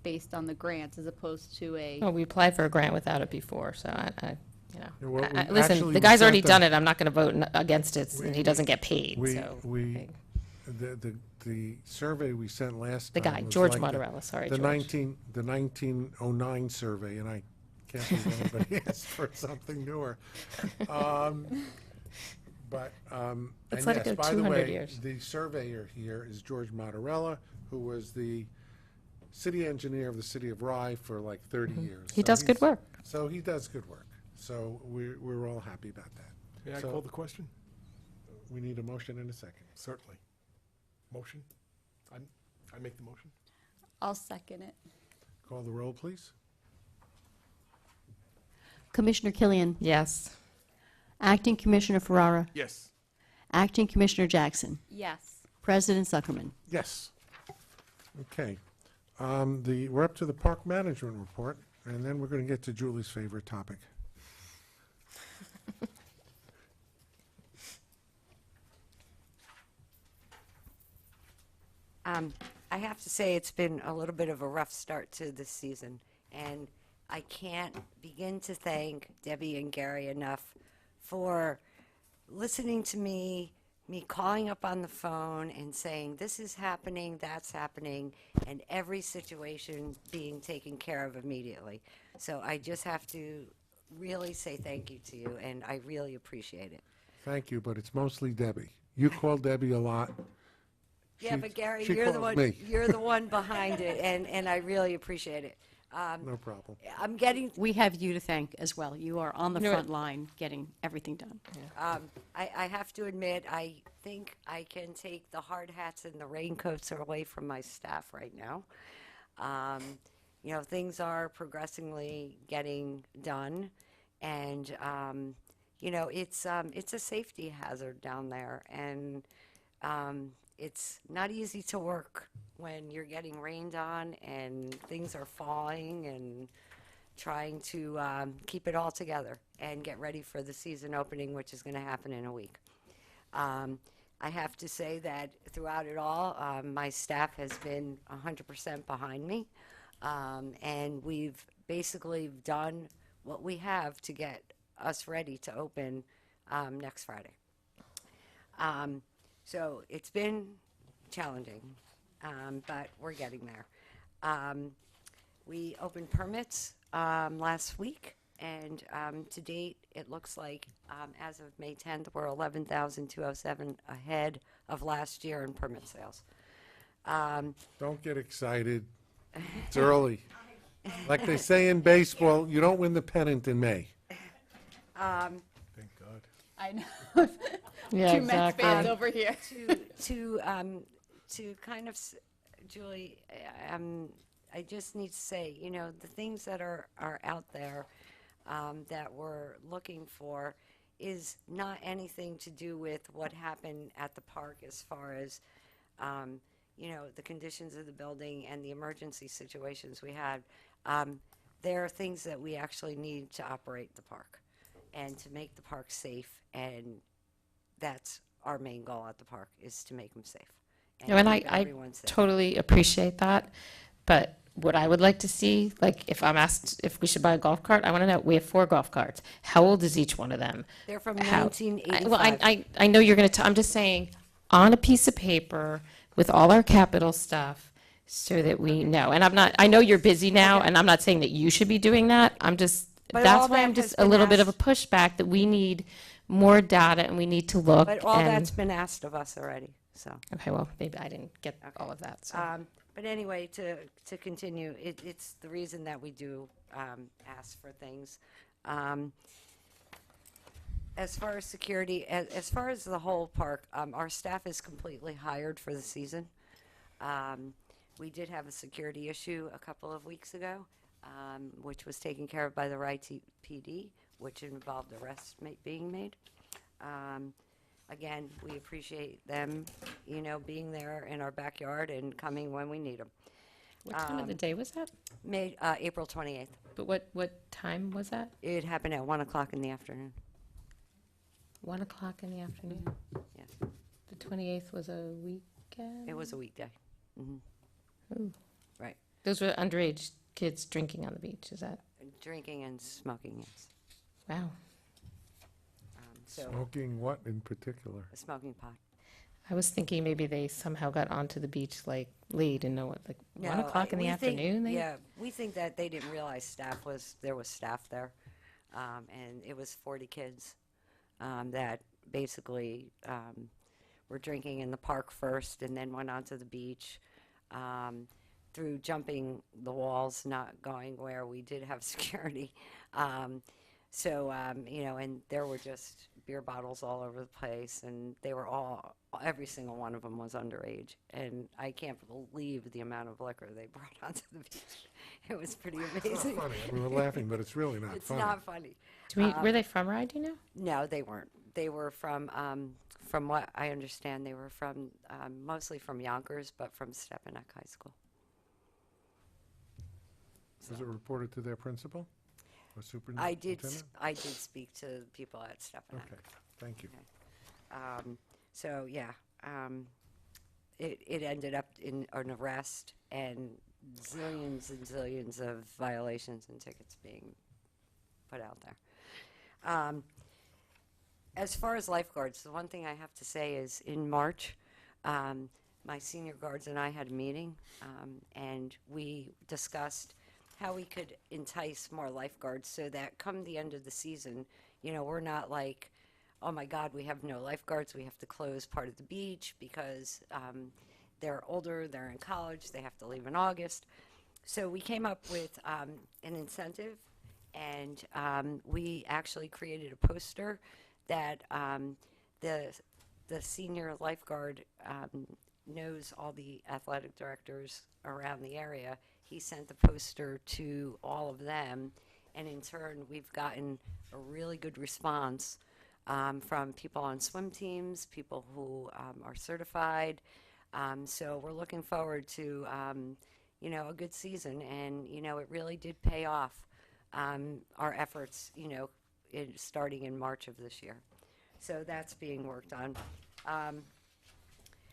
based on the grants, as opposed to a. Oh, we applied for a grant without it before, so Yeah, well, we listen, actually the guy's sent already them- done it. I'm not going to vote against it, and he We- doesn't get paid, We, so. the survey we sent last The time guy, was George like Motorella, sorry, the George. 1909 survey, and I can't believe anybody asked for something newer. But, and Let's let it yes, go by the 200 way, years. the surveyor here is George Motorella, who was the city engineer of the city of Rye for like 30 years. Mm-hmm. He So does good he's- work. So he does good work. So we're all happy about that. May I So- call the question? We need a motion in a second. Certainly. Motion? I make the motion? I'll second it. Call the roll, please. Commissioner Killian, Yes. Acting Commissioner Ferrara, Yes. Acting Commissioner Jackson, Yes. President Zuckerman. Yes. Okay. We're up to the park management report, and then we're going to get to Julie's favorite topic. I have to say, it's been a little bit of a rough start to this season, and I can't begin to thank Debbie and Gary enough for listening to me calling up on the phone and saying, this is happening, that's happening, and every situation being taken care of immediately. So I just have to really say thank you to you, and I really appreciate it. Thank you, but it's mostly Debbie. You call Debbie a lot. Yeah, She- but Gary, she you're the calls one, me. you're the one behind it, and I really appreciate it. No problem. I'm getting, We have you to thank as well. You are on the No, front line getting everything done. I have to admit, I think I can take the hard hats and the raincoats away from my staff right now. you know, things are progressively getting done, and you know, it's a safety hazard down there, and it's not easy to work when you're getting rained on and things are falling, and trying to keep it all together and get ready for the season opening, which is going to happen in a week. I have to say that throughout it all, my staff has been 100% behind me, and we've basically done what we have to get us ready to open next Friday. So it's been challenging, but we're getting there. We opened permits last week, and to date, it looks like as of May 10th, we're 11,207 ahead of last year in permit sales. Don't get excited. It's early. Like they say in baseball, you don't win the pennant in May. Thank God. I know. Yeah, Two Mets exactly. fans over here. To kind of, Julie, I just need to say, you know, the things that are out there that we're looking for is not anything to do with what happened at the park as far as, you know, the conditions of the building and the emergency situations we had. There are things that we actually need to operate the park and to make the park safe, and that's our main goal at the park, is to make them safe. No, and keep I everyone safe. totally appreciate that, but what I would like to see, like, if I'm asked if we should buy a golf cart, I want to know, we have 4 golf carts. How old is each one of them? They're from How- 1985. Well, I know you're going to, I'm just saying, on a piece of paper with all our capital stuff, so that we know. And I'm not, I know you're busy now, and I'm not saying that you should be doing that. I'm just, But all that's why that I'm has just a been little bit of a asked. pushback, that we need more data and we need to look. But all and- that's been asked of us already, so. Okay, well, maybe I didn't get all of that, so. But anyway, to continue, it's the reason that we do ask for things. As far as security, as far as the whole park, our staff is completely hired for the season. We did have a security issue a couple of weeks ago, which was taken care of by the Rye PD, which involved arrests being made. Again, we appreciate them, you know, being there in our backyard and coming when we need them. What time of the day was that? April 28th. But what time was that? It happened at 1 o'clock in the afternoon. 1 o'clock in the afternoon? Yes, The 28th was a weekend? it was a weekday. Ooh. Right. Those were underage kids drinking on the beach, is that? Drinking and smoking, yes. Wow. So, Smoking what in particular? a smoking pot. I was thinking maybe they somehow got onto the beach like late and know what, like 1 No, o'clock in the we think- afternoon? Yeah, we think that they didn't realize there was staff there. And it was 40 kids that basically were drinking in the park first and then went onto the beach through jumping the walls, not going where we did have security. So, you know, and there were just beer bottles all over the place, and they were every single one of them was underage. And I can't believe the amount of liquor they brought onto the beach. It was pretty It's amazing. not funny. We were laughing, but it's really not It's funny. not funny. Were they from Rye, do you know? No, they weren't. They were from what I understand, they were from, mostly from Yonkers, but from Stepanek High School. Was it reported to their principal or I did superintendent? speak to people at Stepanek. Okay, thank you. So, yeah, it ended up in an arrest and zillions and zillions of violations and tickets being put out there. As far as lifeguards, the one thing I have to say is in March, my senior guards and I had a meeting, and we discussed how we could entice more lifeguards so that come the end of the season, you know, we're not like, oh my God, we have no lifeguards, we have to close part of the beach because they're older, they're in college, they have to leave in August. So we came up with an incentive, and we actually created a poster that the senior lifeguard knows all the athletic directors around the area. he sent the poster to all of them, and in turn, we've gotten a really good response from people on swim teams, people who are certified. So we're looking forward to, a good season, and, it really did pay off, our efforts, starting in March of this year. So that's being worked on.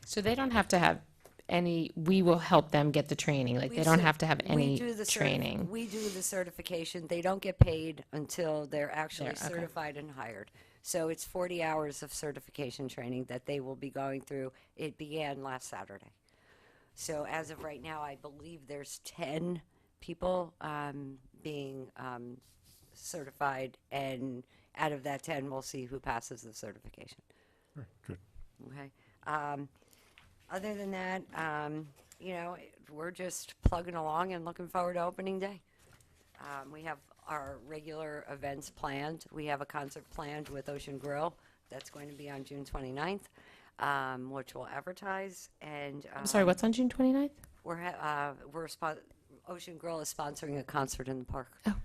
So they don't have to have any, we will help them get the training, like, they don't have to have any We do the training. We do the certification. They don't get paid until they're actually There, okay. certified and hired. So it's 40 hours of certification training that they will be going through. It began last Saturday. So as of right now, I believe there's 10 people being certified, and out of that 10, we'll see who passes the certification. Right, good. Okay. Other than that, we're just plugging along and looking forward to opening day. We have our regular events planned. We have a concert planned with Ocean Grill that's going to be on June 29th, which we'll advertise. And I'm sorry, what's on June 29th? Ocean Grill is sponsoring a concert in the park. Oh.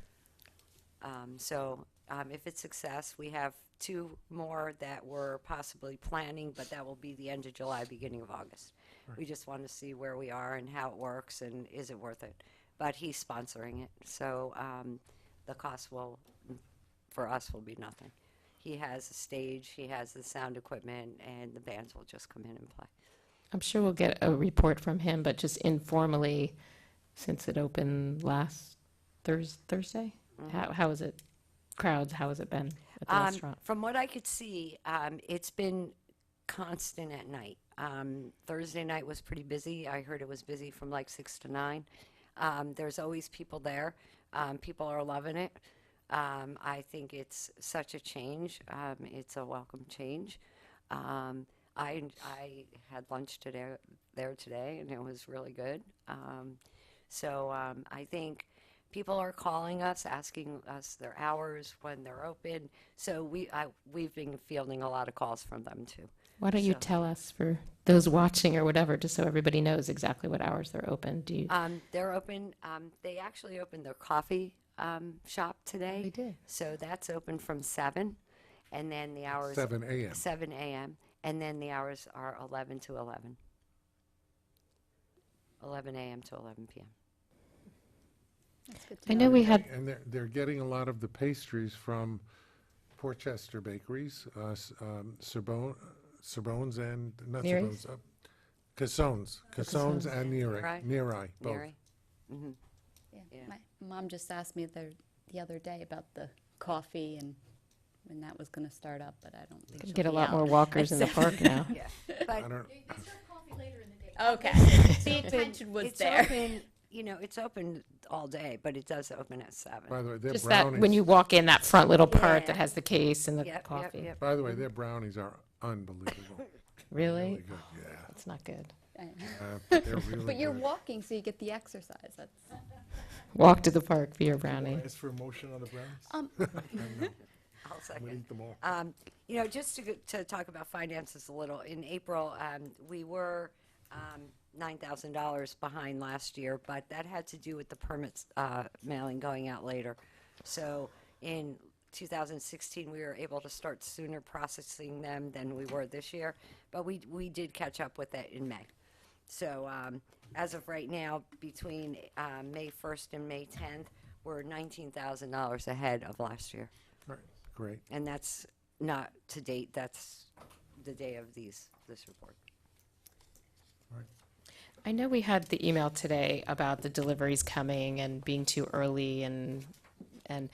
So if it's success, we have 2 more that we're possibly planning, but that will be the end of July, beginning of August. We just want to see where we are and how it works and is it worth it. But he's sponsoring it, so the cost for us will be nothing. He has a stage, he has the sound equipment, and the bands will just come in and play. I'm sure we'll get a report from him, but just informally, since it opened last Thursday, how is it? Crowds, how has it been at the restaurant? From what I could see, it's been constant at night. Thursday night was pretty busy. I heard it was busy from like 6 to 9. There's always people there. People are loving it. I think it's such a change. It's a welcome change. I had lunch there today, and it was really good. So I think people are calling us, asking us their hours, when they're open. So we've been fielding a lot of calls from them too. Why don't you tell us, for those watching or whatever, just so everybody knows exactly what hours they're open? Do you? They're open. They actually opened their coffee shop today. They did. So that's open from 7, and then the hours 7 a.m. 7 a.m. and then the hours are 11 to 11. 11 a.m. to 11 p.m. That's good to I know we had, And they're getting a lot of the pastries from Portchester Bakeries, Serbone's and, not Neary's? Serbone's, Cassone's and Nearai. Nearai, both. Mary? Mm-hmm. Yeah. Yeah. My mom just asked me the other day about the coffee and when that was going to start up, but I don't think she'll get a be lot out. more walkers in the park now. Yeah. I But don't, Okay. The intention was it's there. open, it's open all day, but it does open at 7. by the way, their Just that, brownies, when you walk in, that front little part Yeah. that has the case and the Yep, coffee. yep. by the way, their brownies are unbelievable. Really? Really good, yeah. That's not good. They're really But you're good. walking, so you get the exercise. That's Walk to the park for your brownie. Ask for a motion on the brownies? I'll I'm second. gonna eat them all. Just to talk about finances a little, in April, we were $9,000 behind last year, but that had to do with the permits mailing going out later. So in 2016, we were able to start sooner processing them than we were this year, but we did catch up with that in May. So as of right now, between May 1st and May 10th, we're $19,000 ahead of last year. Right, great. And that's not to date, that's the day of this report. I know we had the email today about the deliveries coming and being too early, and I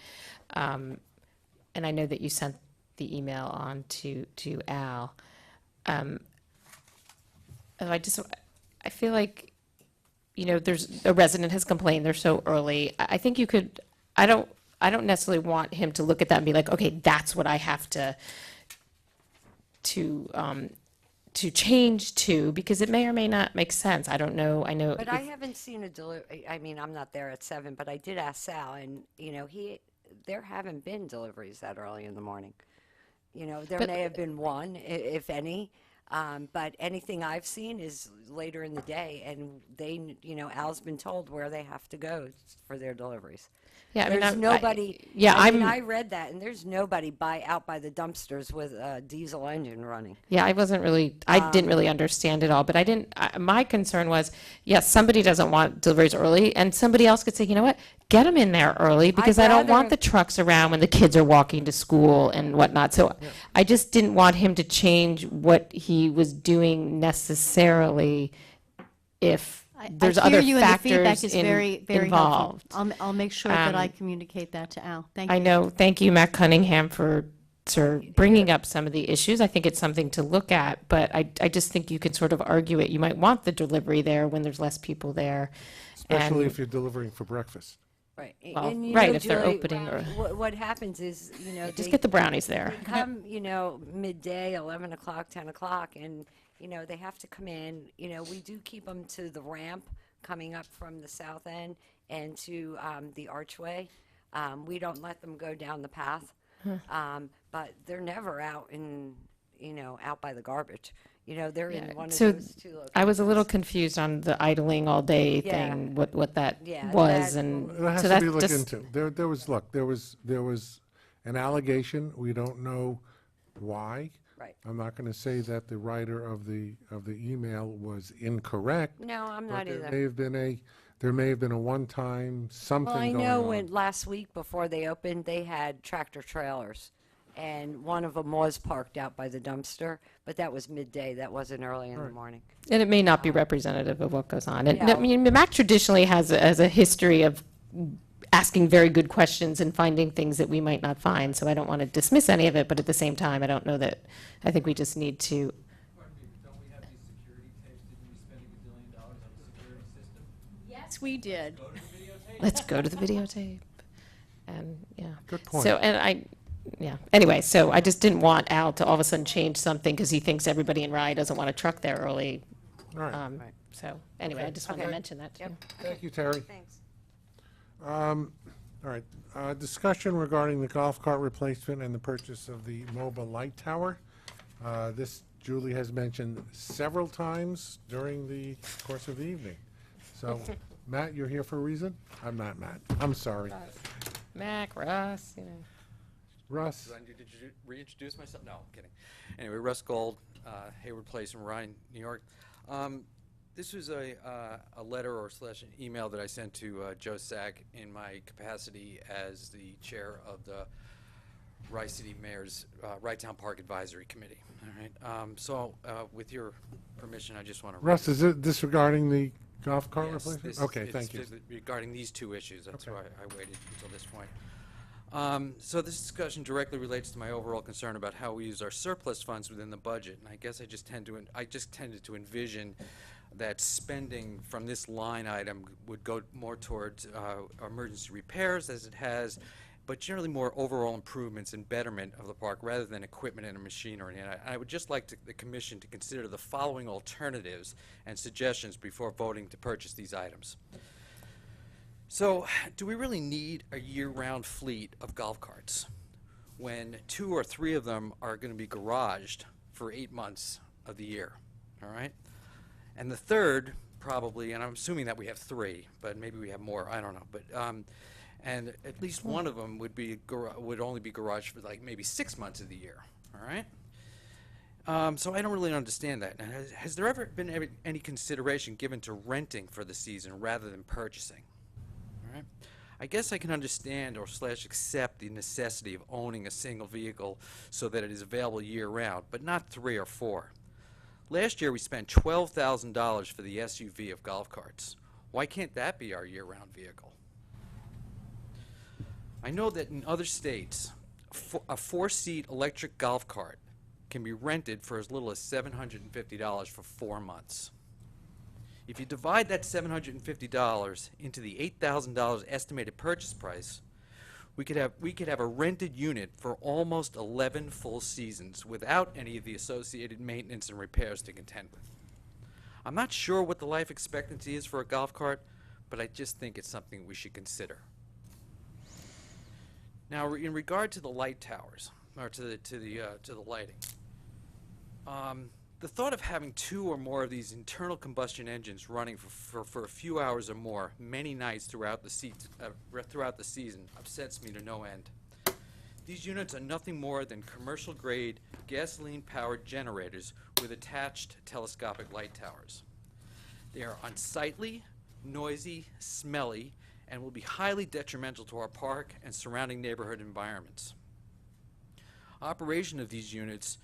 know that you sent the email on to Al. And I feel like, there's a resident has complained they're so early. I think you could. I don't necessarily want him to look at that and be like, okay, that's what I have to change to, because it may or may not make sense. I don't know. I know. But I haven't seen a delivery, I'm not there at 7, but I did ask Sal, and, there haven't been deliveries that early in the morning. There But- may have been one, if any, But anything I've seen is later in the day, and they, Al's been told where they have to go for their deliveries. Yeah, I mean, There's nobody. yeah, I read that, and there's nobody out by the dumpsters with a diesel engine running. Yeah, I didn't really understand it all, but my concern was, yes, somebody doesn't want deliveries early, and somebody else could say, you know what, get them in there early, because I don't want rather- the trucks around when the kids are walking to school and whatnot. So I just didn't want him to change what he was doing necessarily if there's other I hear you, and the feedback factors is very, very involved. helpful. I'll make sure that I communicate that to Al. Thank you. I know. Thank you, Matt Cunningham, for bringing up some of the issues. I think it's something to look at, but I just think you could sort of argue it. You might want the delivery there when there's less people there. Especially And- if you're delivering for breakfast. Right. Well, And, right, if they're opening or- What happens is, Just get the brownies there. They come, midday, 11 o'clock, 10 o'clock, and, they have to come in. We do keep them to the ramp coming up from the south end and to the archway. We don't let them go down the path, but they're never out out by the garbage. They're in one of So those two locations. I was a little confused on the idling all day Yeah. thing, what that Yeah, was, that- and It has so to be that looked just, into. There was an allegation. We don't know why. Right. I'm not going to say that the writer of the email was incorrect. No, I'm but not there either. may have been a one-time something Well, I going know on. when last week before they opened, they had tractor trailers, and one of them was parked out by the dumpster, but that was midday. That wasn't early in the morning. and it may not be representative of what goes on. And Yeah. I mean, MAC traditionally has a history of asking very good questions and finding things that we might not find, so I don't want to dismiss any of it, but at the same time, I don't know that, I think we just need to, Pardon me, but don't we have these security tapes? Didn't we spend $1 billion on the security system? Yes, we did. Go to the videotape? let's go to the videotape. And, yeah. Good point. So, anyway, so I just didn't want Al to all of a sudden change something because he thinks everybody in Rye doesn't want a truck there early. All right. So, anyway, I just wanted to mention that, too. Thank you, Terry. Thanks. All right, discussion regarding the golf cart replacement and the purchase of the mobile light tower. This Julie has mentioned several times during the course of the evening. So, Matt, you're here for a reason? I'm not Matt. I'm sorry. Mac, Russ, Russ? Do I need to reintroduce myself? No, I'm kidding. Anyway, Russ Gold, Hayward Place in Ryan, New York. This was a letter or / an email that I sent to Joe Sack in my capacity as the chair of the Rye City Mayor's Rye Town Park Advisory Committee. All right. So with your permission, I just want to. Russ, is it disregarding the golf cart Yes, replacement? this- Okay, it's thank you. Regarding these two issues, that's Okay. why I waited until this point. So this discussion directly relates to my overall concern about how we use our surplus funds within the budget, and I guess I just tended to envision that spending from this line item would go more towards emergency repairs, as it has, but generally more overall improvements and betterment of the park rather than equipment and machinery. And I would just like the commission to consider the following alternatives and suggestions before voting to purchase these items. So, do we really need a year-round fleet of golf carts when 2 or 3 of them are going to be garaged for 8 months of the year? All right? And the third, probably, and I'm assuming that we have 3, but maybe we have more, I don't know. But and at least one of them would only be garaged for like maybe 6 months of the year. All right? So I don't really understand that. Now, has there ever been any consideration given to renting for the season rather than purchasing? All right? I guess I can understand or / accept the necessity of owning a single vehicle so that it is available year-round, but not 3 or 4. Last year we spent $12,000 for the SUV of golf carts. Why can't that be our year-round vehicle? I know that in other states, a 4-seat electric golf cart can be rented for as little as $750 for 4 months. If you divide that $750 into the $8,000 estimated purchase price, we could have a rented unit for almost 11 full seasons without any of the associated maintenance and repairs to contend with. I'm not sure what the life expectancy is for a golf cart, but I just think it's something we should consider. Now, in regard to the light towers, or to the lighting, The thought of having 2 or more of these internal combustion engines running for a few hours or more, many nights throughout the season, upsets me to no end. These units are nothing more than commercial-grade, gasoline-powered generators with attached telescopic light towers. They are unsightly, noisy, smelly, and will be highly detrimental to our park and surrounding neighborhood environments. Operation of these units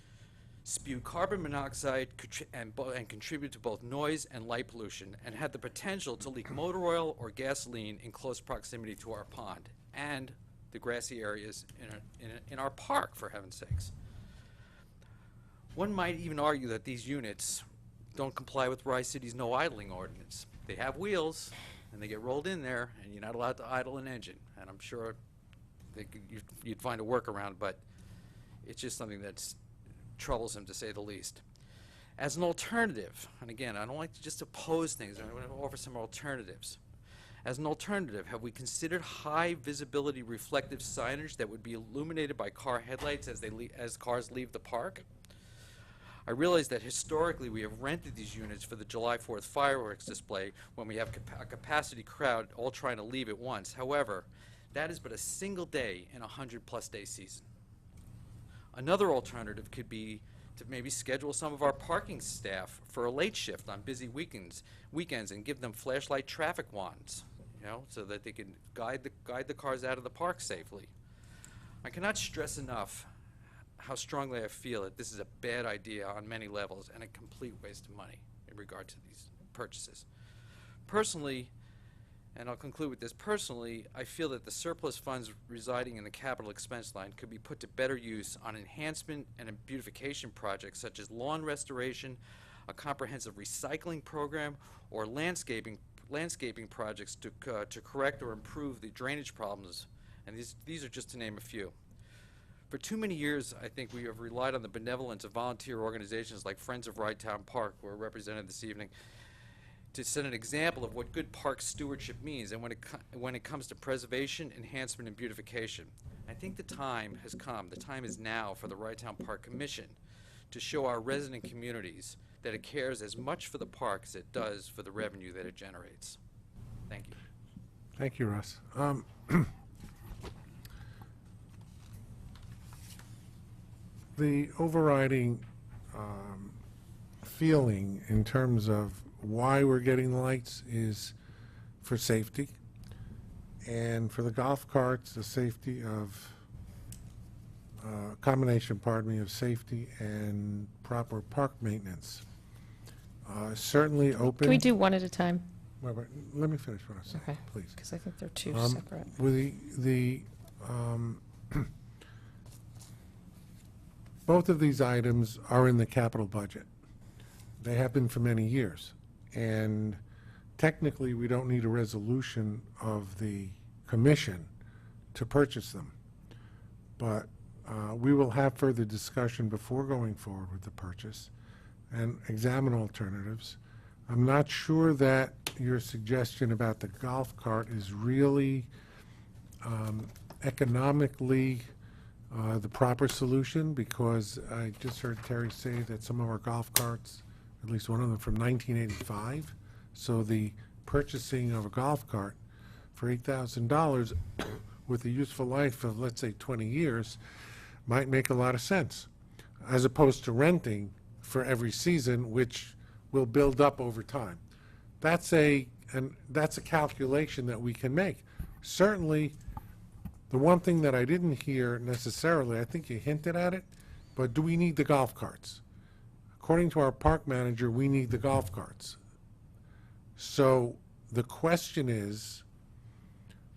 spew carbon monoxide and contribute to both noise and light pollution, and have the potential to leak motor oil or gasoline in close proximity to our pond and the grassy areas in our park, for heaven's sakes. One might even argue that these units don't comply with Rice City's no idling ordinance. They have wheels, and they get rolled in there, and you're not allowed to idle an engine. And I'm sure you'd find a workaround, but it's just something that's troublesome, to say the least. As an alternative, and again, I don't like to just oppose things, I want to offer some alternatives. As an alternative, have we considered high visibility reflective signage that would be illuminated by car headlights as cars leave the park? I realize that historically we have rented these units for the July 4th fireworks display when we have a capacity crowd all trying to leave at once. However, that is but a single day in a 100-plus day season. Another alternative could be to maybe schedule some of our parking staff for a late shift on busy weekends and give them flashlight traffic wands, so that they can guide the cars out of the park safely. I cannot stress enough how strongly I feel that this is a bad idea on many levels and a complete waste of money in regard to these purchases. Personally, and I'll conclude with this, personally, I feel that the surplus funds residing in the capital expense line could be put to better use on enhancement and beautification projects such as lawn restoration, a comprehensive recycling program, or landscaping projects to correct or improve the drainage problems. And these are just to name a few. For too many years, I think we have relied on the benevolence of volunteer organizations like Friends of Rydtown Park, who are represented this evening, to set an example of what good park stewardship means, and when it comes to preservation, enhancement, and beautification. I think the time has come, the time is now for the Rydtown Park Commission to show our resident communities that it cares as much for the park as it does for the revenue that it generates. Thank you. Thank you, Russ. The overriding feeling in terms of why we're getting the lights is for safety, and for the golf carts, the safety of combination, of safety and proper park maintenance. Certainly open. Can we do one at a time? Wait, let me finish what I'm saying, Okay. please. Because I think they're two separate. Both of these items are in the capital budget. They have been for many years. And technically, we don't need a resolution of the commission to purchase them. But we will have further discussion before going forward with the purchase and examine alternatives. I'm not sure that your suggestion about the golf cart is really economically the proper solution, because I just heard Terry say that some of our golf carts, at least one of them from 1985, so the purchasing of a golf cart for $8,000 with a useful life of, let's say, 20 years might make a lot of sense, as opposed to renting for every season, which will build up over time. That's a calculation that we can make. Certainly, the one thing that I didn't hear necessarily, I think you hinted at it, but do we need the golf carts? According to our park manager, we need the golf carts. So the question is,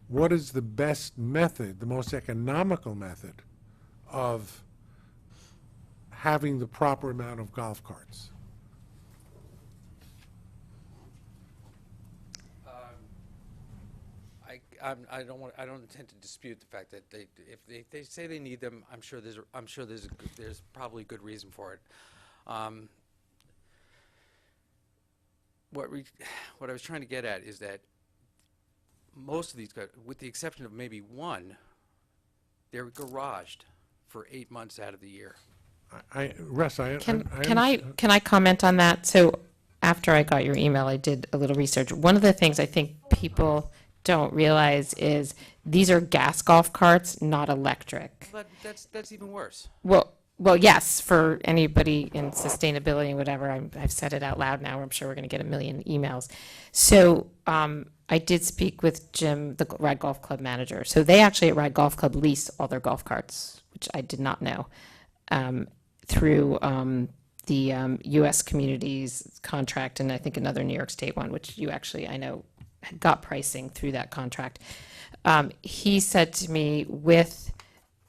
what is the best method, the most economical method of having the proper amount of golf carts? I don't intend to dispute the fact that if they say they need them, I'm sure there's probably good reason for it. What I was trying to get at is that most of these, with the exception of maybe one, they're garaged for 8 months out of the year. Russ, Can understand- I comment on that? So after I got your email, I did a little research. One of the things I think people don't realize is these are gas golf carts, not electric. But that's even worse. Well, yes, for anybody in sustainability and whatever, I've said it out loud now, I'm sure we're gonna get a million emails. So, I did speak with Jim, the Ride Golf Club manager. So they actually at Ride Golf Club lease all their golf carts, which I did not know, through, the, US Communities contract and I think another New York State one, which you actually, I know, got pricing through that contract. He said to me with,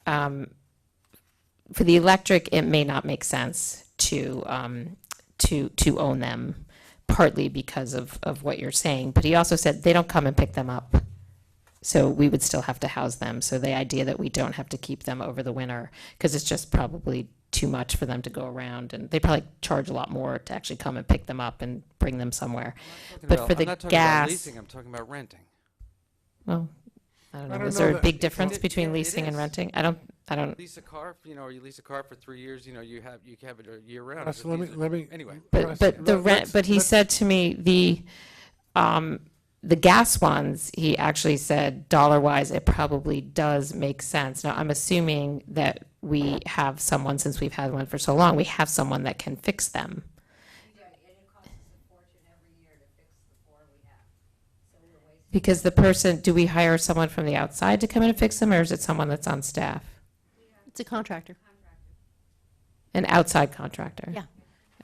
for the electric, it may not make sense to own them, partly because of what you're saying. But he also said they don't come and pick them up, so we would still have to house them. So the idea that we don't have to keep them over the winter, because it's just probably too much for them to go around, and they probably charge a lot more to actually come and pick them up and bring them somewhere. But for I'm the not talking about gas, leasing, I'm talking about renting. well, I don't know. don't Is know there a that- big difference It- between it leasing and is. renting? I don't. Lease a car, or you lease a car for 3 years, you have it a year round. Russ, It's let easy. me. Anyway. Russ, But the rent, let's- but he let's- said to me, the gas ones, he actually said, dollar-wise, it probably does make sense. Now, I'm assuming that we have someone, since we've had one for so long, we have someone that can fix them. Because the person, do we hire someone from the outside to come in and fix them, or is it someone that's on staff? It's a contractor. An outside contractor? Yeah.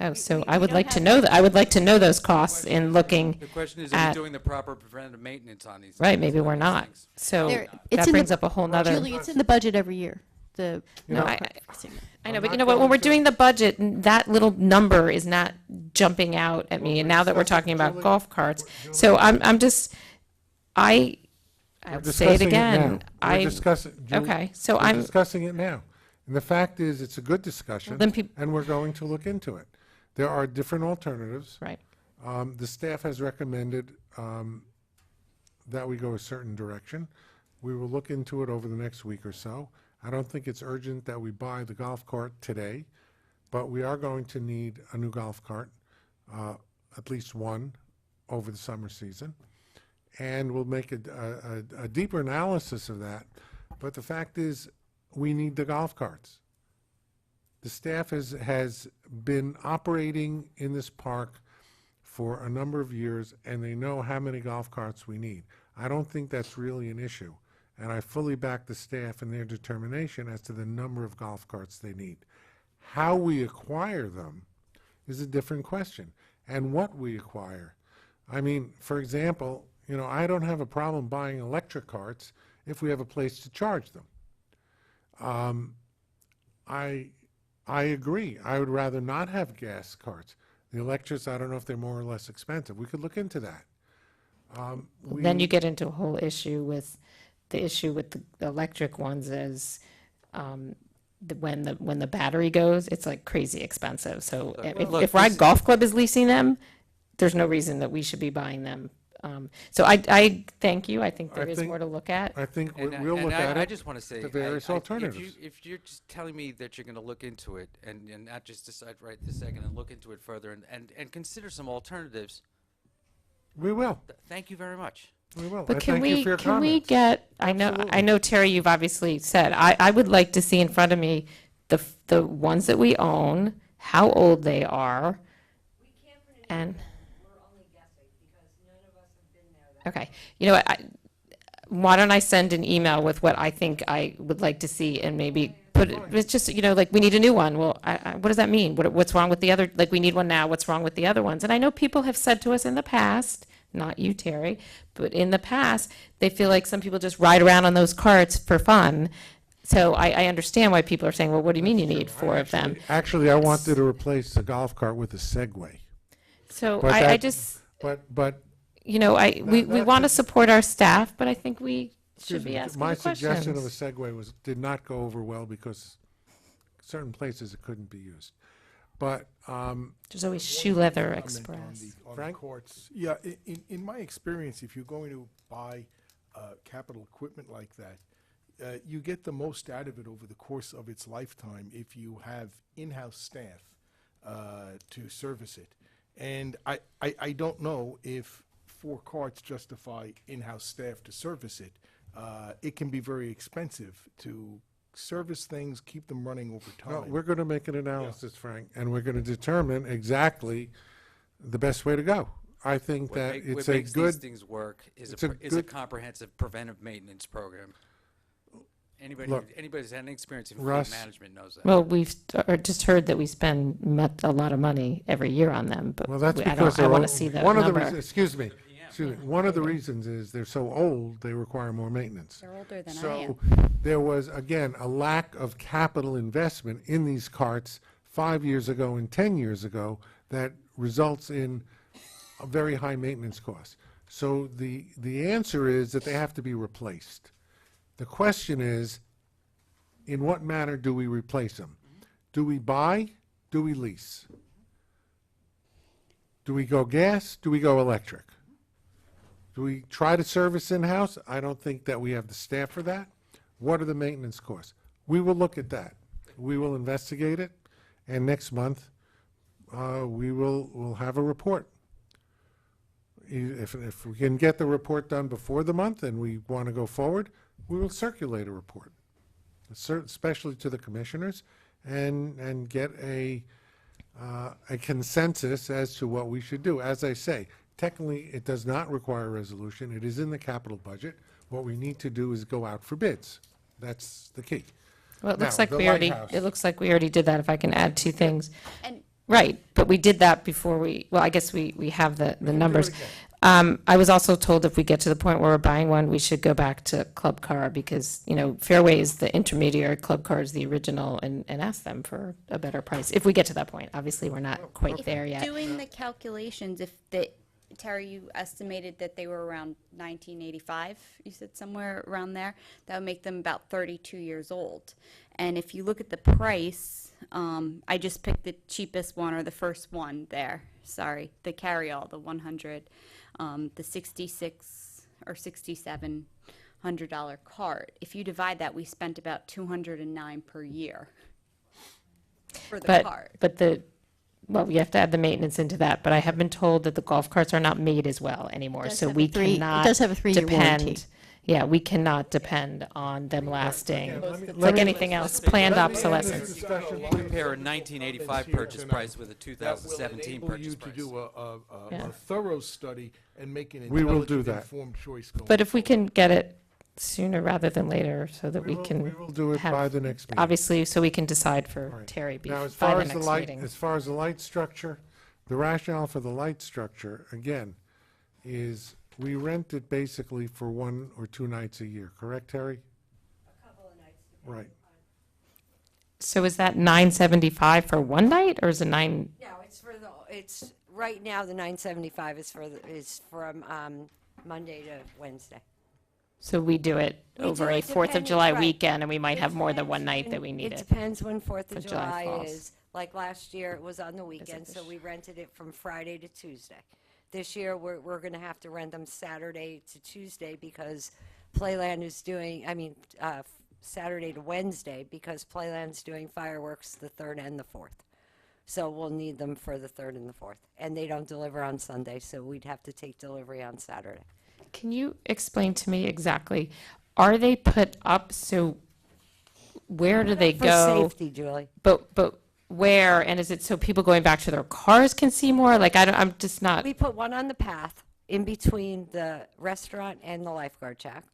Oh, so we I would don't like to have- know that, I would like to know those costs in looking, The question is, are at- we doing the proper preventative maintenance on these? right, things, maybe on we're these not. things? So There- it's that in the- brings up a whole nother. Julie, it's in the budget every year. The You No, know, I know, but not you know what, when going we're to- doing the budget, that little number is not jumping out at me, and now that we're discussing- talking about Julie- golf carts. So I'm just, I'll We're say it discussing again. now. We're discussing, Julie, Okay, so we're I'm, discussing it now. And the fact is, it's a good discussion, then peop- and we're going to look into it. There are different alternatives. right, The staff has recommended that we go a certain direction. We will look into it over the next week or so. I don't think it's urgent that we buy the golf cart today, but we are going to need a new golf cart, at least one, over the summer season. And we'll make a deeper analysis of that. But the fact is, we need the golf carts. The staff has been operating in this park for a number of years, and they know how many golf carts we need. I don't think that's really an issue, and I fully back the staff in their determination as to the number of golf carts they need. How we acquire them is a different question, and what we acquire. I mean, for example, I don't have a problem buying electric carts if we have a place to charge them. I agree. I would rather not have gas carts. The electrics, I don't know if they're more or less expensive. We could look into that. then you get into a whole issue with, the issue with the electric ones is, when the battery goes, it's like crazy expensive. So look, if Ride this- Golf Club is leasing them, there's no reason that we should be buying them. So I thank you. I think there I is think- more to look at. I think And we'll look at it. I just want to say, the various alternatives. If you're just telling me that you're going to look into it and not just decide right this second and look into it further and consider some alternatives, We will. thank you very much. We will. But I can thank you we, for your can we comments. get, I Absolutely. know, Terry, you've obviously said, I would like to see in front of me the ones that we own, how old they are. And. Okay, you know what, why don't I send an email with what I think I would like to see and maybe put it, it's just, like, we need a new one. Well, what does that mean? What's wrong with the other, like, we need one now, what's wrong with the other ones? And I know people have said to us in the past, not you, Terry, but in the past, they feel like some people just ride around on those carts for fun. So I understand why people are saying, well, what do you mean you need four of them? Actually, I wanted to replace the golf cart with a Segway. So But I that- just, But we that- want to support our staff, but I think we should excuse be me, asking my the suggestion of a questions. Segway did not go over well because certain places it couldn't be used. But There's always Shoe Leather Comment Express. on the Frank? courts. Yeah, in my experience, if you're going to buy capital equipment like that, you get the most out of it over the course of its lifetime if you have in-house staff to service it. And I don't know if 4 carts justify in-house staff to service it. It can be very expensive to service things, keep them running over No, time. we're going to make an analysis, Frank, and we're going to determine exactly the best way to go. I think What that make- it's what a makes these good, things work is it's a a good- comprehensive preventive maintenance program. Anybody, Look, anybody's had any experience in fleet Russ- management knows that. Well, we've just heard that we spend a lot of money every year on them, but well, that's I don't, because I they're want all- to see the one of the number. reasons, excuse me, one of the reasons is they're so old, they require more maintenance. They're older than I So am. there was, again, a lack of capital investment in these carts 5 years ago and 10 years ago that results in a very high maintenance cost. So the answer is that they have to be replaced. The question is, in what manner do we replace them? Do we buy? Do we lease? Do we go gas? Do we go electric? Do we try to service in-house? I don't think that we have the staff for that. What are the maintenance costs? We will look at that. We will investigate it, and next month, we'll have a report. If we can get the report done before the month and we want to go forward, we will circulate a report, especially to the commissioners, and get a consensus as to what we should do. As I say, technically, it does not require a resolution. It is in the capital budget. What we need to do is go out for bids. That's the key. Well, it looks Now, like the we already, lighthouse. it looks like we already did that, if I can add 2 things. And Right, but we did that before I guess we have the numbers. again. I was also told if we get to the point where we're buying one, we should go back to Club Car because, Fairway is the intermediary, Club Car is the original, and ask them for a better price, if we get to that point. Obviously, we're not quite there yet. doing the calculations, Terry, you estimated that they were around 1985, you said somewhere around there. That would make them about 32 years old. And if you look at the price, I just picked the cheapest one or the first one there. Sorry, the carry-all, the 100, the 66 or $6,700 cart. If you divide that, we spent about $209 per year for the cart. Well, we have to add the maintenance into that, but I have been told that the golf carts are not made as well anymore, does so have a we three- it cannot does have a 3-year warranty. depend. Yeah, we cannot depend on them lasting. Let It's like anything else, planned Let me end this obsolescence. discussion. Compare a 1985 purchase price with a That 2017 will enable purchase you to price. do Yeah. a thorough study and make an We will do intelligent, that. informed choice going But if we can get it sooner rather than later, so that we We can will do it have- by the next meeting. obviously, so we can decide for Right. Terry Now, as by far the as the next light, meeting. as far as the light structure, the rationale for the light structure, again, is we rent it basically for 1 or 2 nights a year, correct, Terry? A couple of nights. Right. So is that $975 for one night, or is it No, it's right now, the 975 is from Monday to Wednesday. So we do it We over do a it 4th of depending- July right. weekend, and we might It have more than depends one night that when- we need It it. depends when 4th For of July July falls. is. Like last year, it was on the weekend, so we rented it from Friday to Tuesday. This year, we're going to have to rent them Saturday to Tuesday because Playland is doing, Saturday to Wednesday because Playland's doing fireworks the 3rd and the 4th. So we'll need them for the 3rd and the 4th. And they don't deliver on Sunday, so we'd have to take delivery on Saturday. Can you explain to me exactly, are they put up, so where do they For go? safety, Julie. But where, and is it so people going back to their cars can see more? Like, I'm just not, We put one on the path in between the restaurant and the lifeguard shack.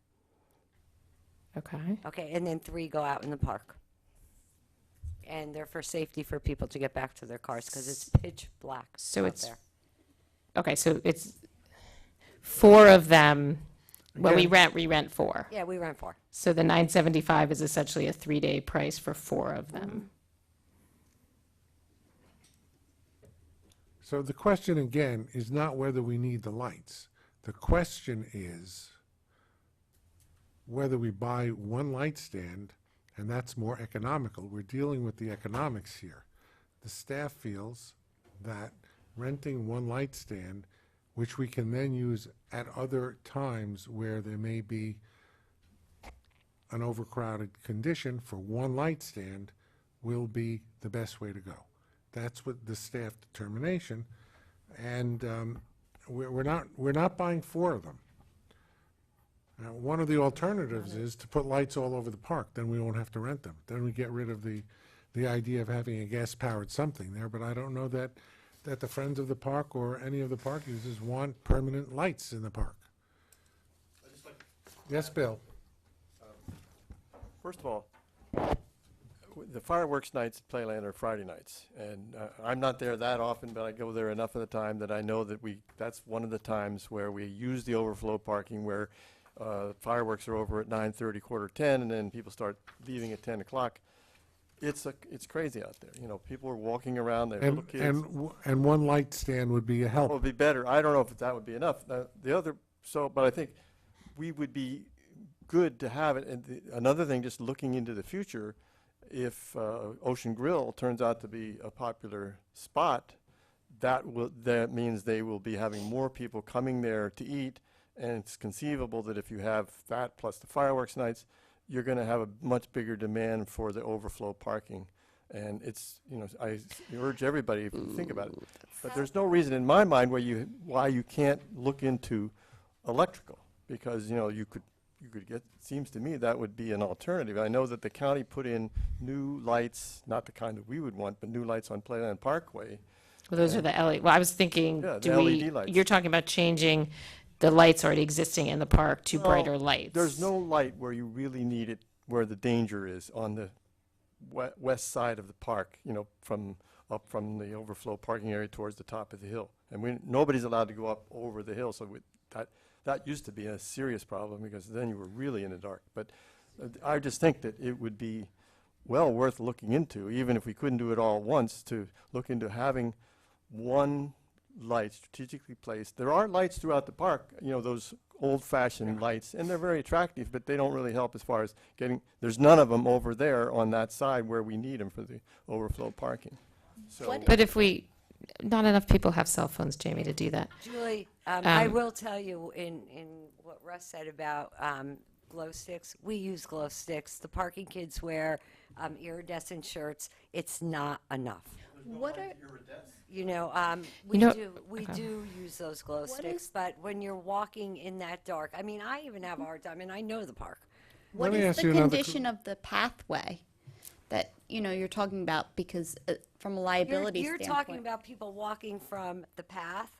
okay. Okay, and then 3 go out in the park. And they're for safety for people to get back to their cars because it's pitch black So out it's, there. okay, so it's 4 of them, when Again- we rent 4. Yeah, we rent 4. So the $975 is essentially a 3-day price for 4 of them. So the question again is not whether we need the lights. The question is whether we buy one light stand, and that's more economical. We're dealing with the economics here. The staff feels that renting one light stand, which we can then use at other times where there may be an overcrowded condition for one light stand will be the best way to go. That's what the staff determination, and we're not buying 4 of them. Now, one of the alternatives is to put lights all over the park, then we won't have to rent them. Then we get rid of the idea of having a gas-powered something there, but I don't know that the Friends of the Park or any of the park users want permanent lights in the park. Yes, Bill? First of all, the fireworks nights at Playland are Friday nights, and I'm not there that often, but I go there enough of the time that I know that that's one of the times where we use the overflow parking, where fireworks are over at 9:30, 9:45, and then people start leaving at 10 o'clock. It's crazy out there. You know, people are walking around, they're little kids. And one light stand would be a It help. would be better. I don't know if that would be enough. But I think we would be good to have it. And another thing, just looking into the future, if Ocean Grill turns out to be a popular spot, that means they will be having more people coming there to eat. And it's conceivable that if you have that plus the fireworks nights, you're going to have a much bigger demand for the overflow parking. And it's, I urge everybody to think about it. But there's no reason in my mind why you can't look into electrical, because, you could get, seems to me that would be an alternative. I know that the county put in new lights, not the kind that we would want, but new lights on Playland Parkway. Well, those are the LED, well, I was thinking, Yeah, the LED lights. you're talking about changing the lights already existing in the park to brighter lights. There's no light where you really need it, where the danger is, on the west side of the park, from the overflow parking area towards the top of the hill. And nobody's allowed to go up over the hill, so that used to be a serious problem, because then you were really in the dark. But I just think that it would be well worth looking into, even if we couldn't do it all at once, to look into having one light strategically placed. There are lights throughout the park, those old-fashioned lights, and they're very attractive, but they don't really help as far as there's none of them over there on that side where we need them for the overflow parking. So, But not enough people have cell phones, Jamie, to do that. Julie, I will tell you in what Russ said about glow sticks, we use glow sticks. The parking kids wear iridescent shirts. It's not enough. What are, We do use those glow sticks, but when you're walking in that dark, I mean, I even have a hard time, and I know the park. what Let me is ask the you another condition of the pathway that, you're talking about? Because from a liability You're standpoint. talking about people walking from the path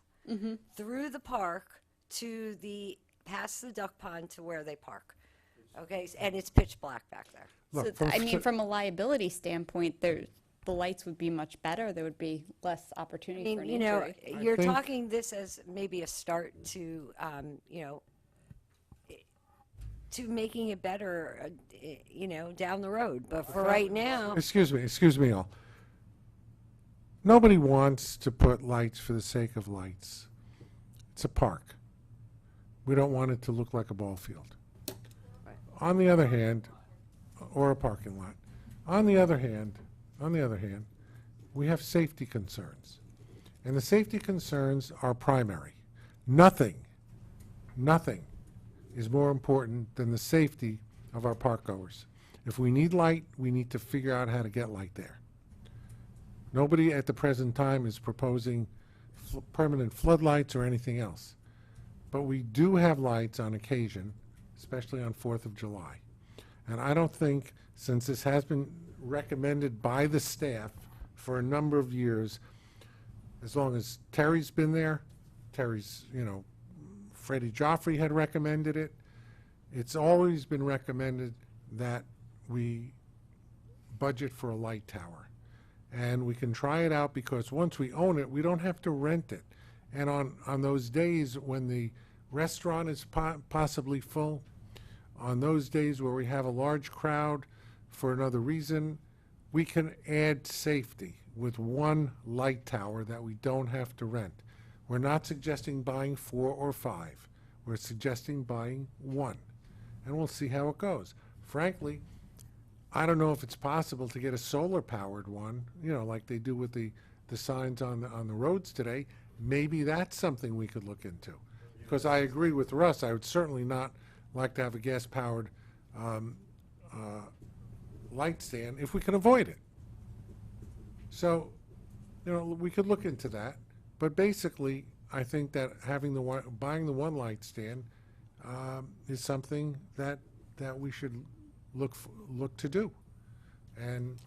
through the park to past the duck pond to where they park. Okay, and it's pitch black back there. Look, So, from a liability standpoint, the lights would be much better. There would be less opportunity for an injury. You're think- talking this as maybe a start to, to making it better, down the road. But for right now, Excuse me all. Nobody wants to put lights for the sake of lights. It's a park. We don't want it to look like a ball field. On the other hand, or a parking lot. On the other hand, we have safety concerns. And the safety concerns are primary. Nothing is more important than the safety of our park goers. If we need light, we need to figure out how to get light there. Nobody at the present time is proposing permanent floodlights or anything else. But we do have lights on occasion, especially on 4th of July. And I don't think, since this has been recommended by the staff for a number of years, as long as Terry's been there, Freddie Joffrey had recommended it, it's always been recommended that we budget for a light tower. And we can try it out, because once we own it, we don't have to rent it. And on those days when the restaurant is possibly full, on those days where we have a large crowd for another reason, we can add safety with one light tower that we don't have to rent. We're not suggesting buying 4 or 5. We're suggesting buying 1. And we'll see how it goes. Frankly, I don't know if it's possible to get a solar-powered one, like they do with the signs on the roads today. Maybe that's something we could look into. Because I agree with Russ, I would certainly not like to have a gas-powered light stand if we can avoid it. So, we could look into that, but basically, I think that buying the one light stand is something that we should look to do. And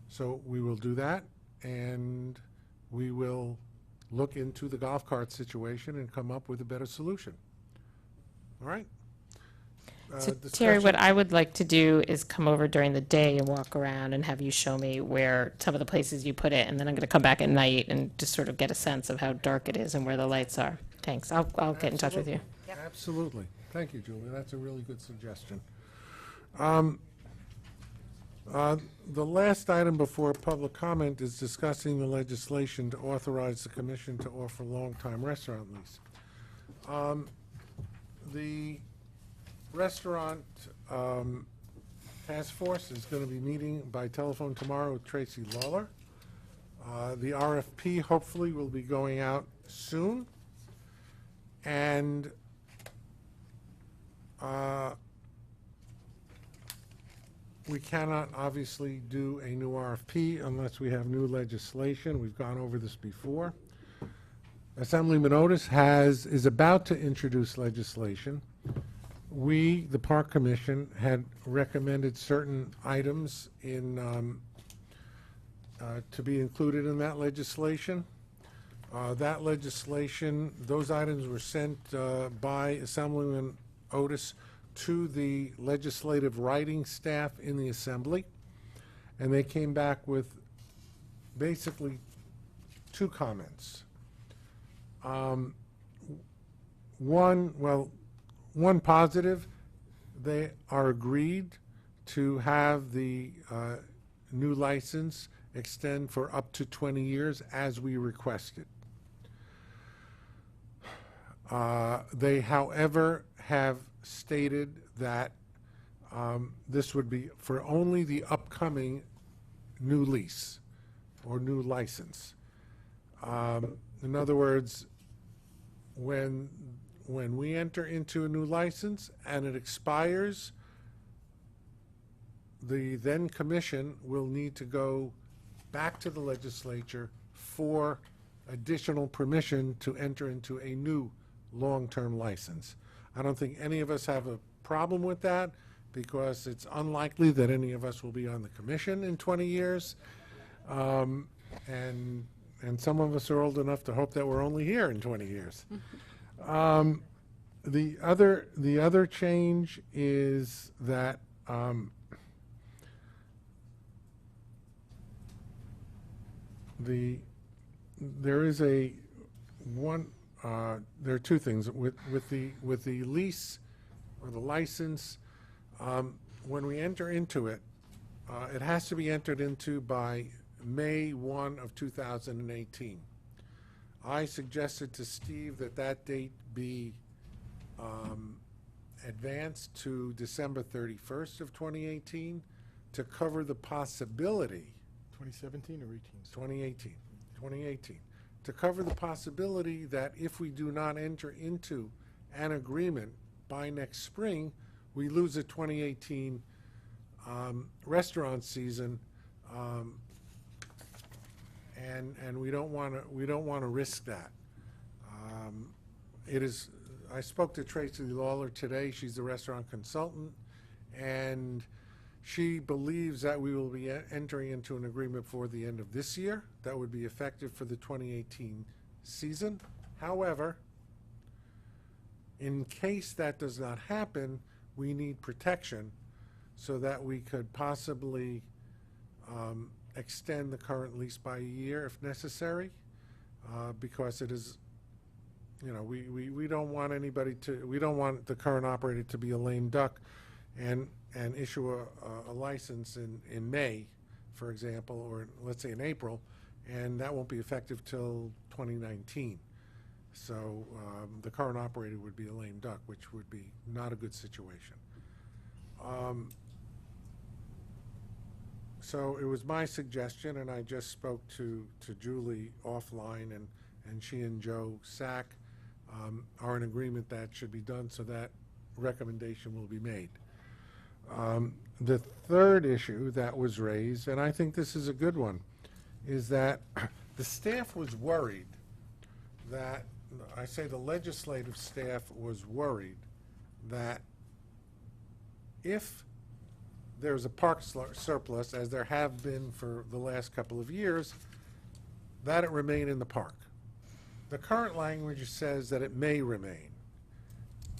so we will do that, and we will look into the golf cart situation and come up with a better solution. All right? So Terry, what discussion? I would like to do is come over during the day and walk around and have you show me where some of the places you put it, and then I'm going to come back at night and just sort of get a sense of how dark it is and where the lights are. Thanks. I'll get in touch with you. Absolutely. Thank you, Julie. That's a really good suggestion. The last item before public comment is discussing the legislation to authorize the commission to offer long-time restaurant lease. The restaurant task force is going to be meeting by telephone tomorrow with Tracy Lawler. The RFP hopefully will be going out soon. And we cannot obviously do a new RFP unless we have new legislation. We've gone over this before. Assemblyman Otis is about to introduce legislation. We, the Park Commission, had recommended certain items to be included in that legislation. Those items were sent by Assemblyman Otis to the legislative writing staff in the Assembly, and they came back with basically two comments. One positive, they are agreed to have the new license extend for up to 20 years as we requested. They, however, have stated that this would be for only the upcoming new lease or new license. In other words, when we enter into a new license and it expires, the then commission will need to go back to the legislature for additional permission to enter into a new long-term license. I don't think any of us have a problem with that because it's unlikely that any of us will be on the commission in 20 years. And some of us are old enough to hope that we're only here in 20 years. The other change is that there are two things with the lease or the license. When we enter into it, it has to be entered into by May 1 of 2018. I suggested to Steve that date be advanced to December 31st of 2018 to cover the possibility. 2017 or 18? 2018. To cover the possibility that if we do not enter into an agreement by next spring, we lose a 2018 restaurant season, and we don't want to risk that. I spoke to Tracy Lawler today. She's the restaurant consultant, and she believes that we will be entering into an agreement for the end of this year that would be effective for the 2018 season. However, in case that does not happen, we need protection so that we could possibly extend the current lease by a year if necessary, because it is, we don't want we don't want the current operator to be a lame duck and issue a license in May, for example, or let's say in April, and that won't be effective till 2019. So the current operator would be a lame duck, which would be not a good situation. So it was my suggestion, and I just spoke to Julie offline, and she and Joe Sack are in agreement that should be done, so that recommendation will be made. The third issue that was raised, and I think this is a good one, is that the staff was worried that, I say the legislative staff was worried that if there's a park surplus, as there have been for the last couple of years, that it remain in the park. The current language says that it may remain.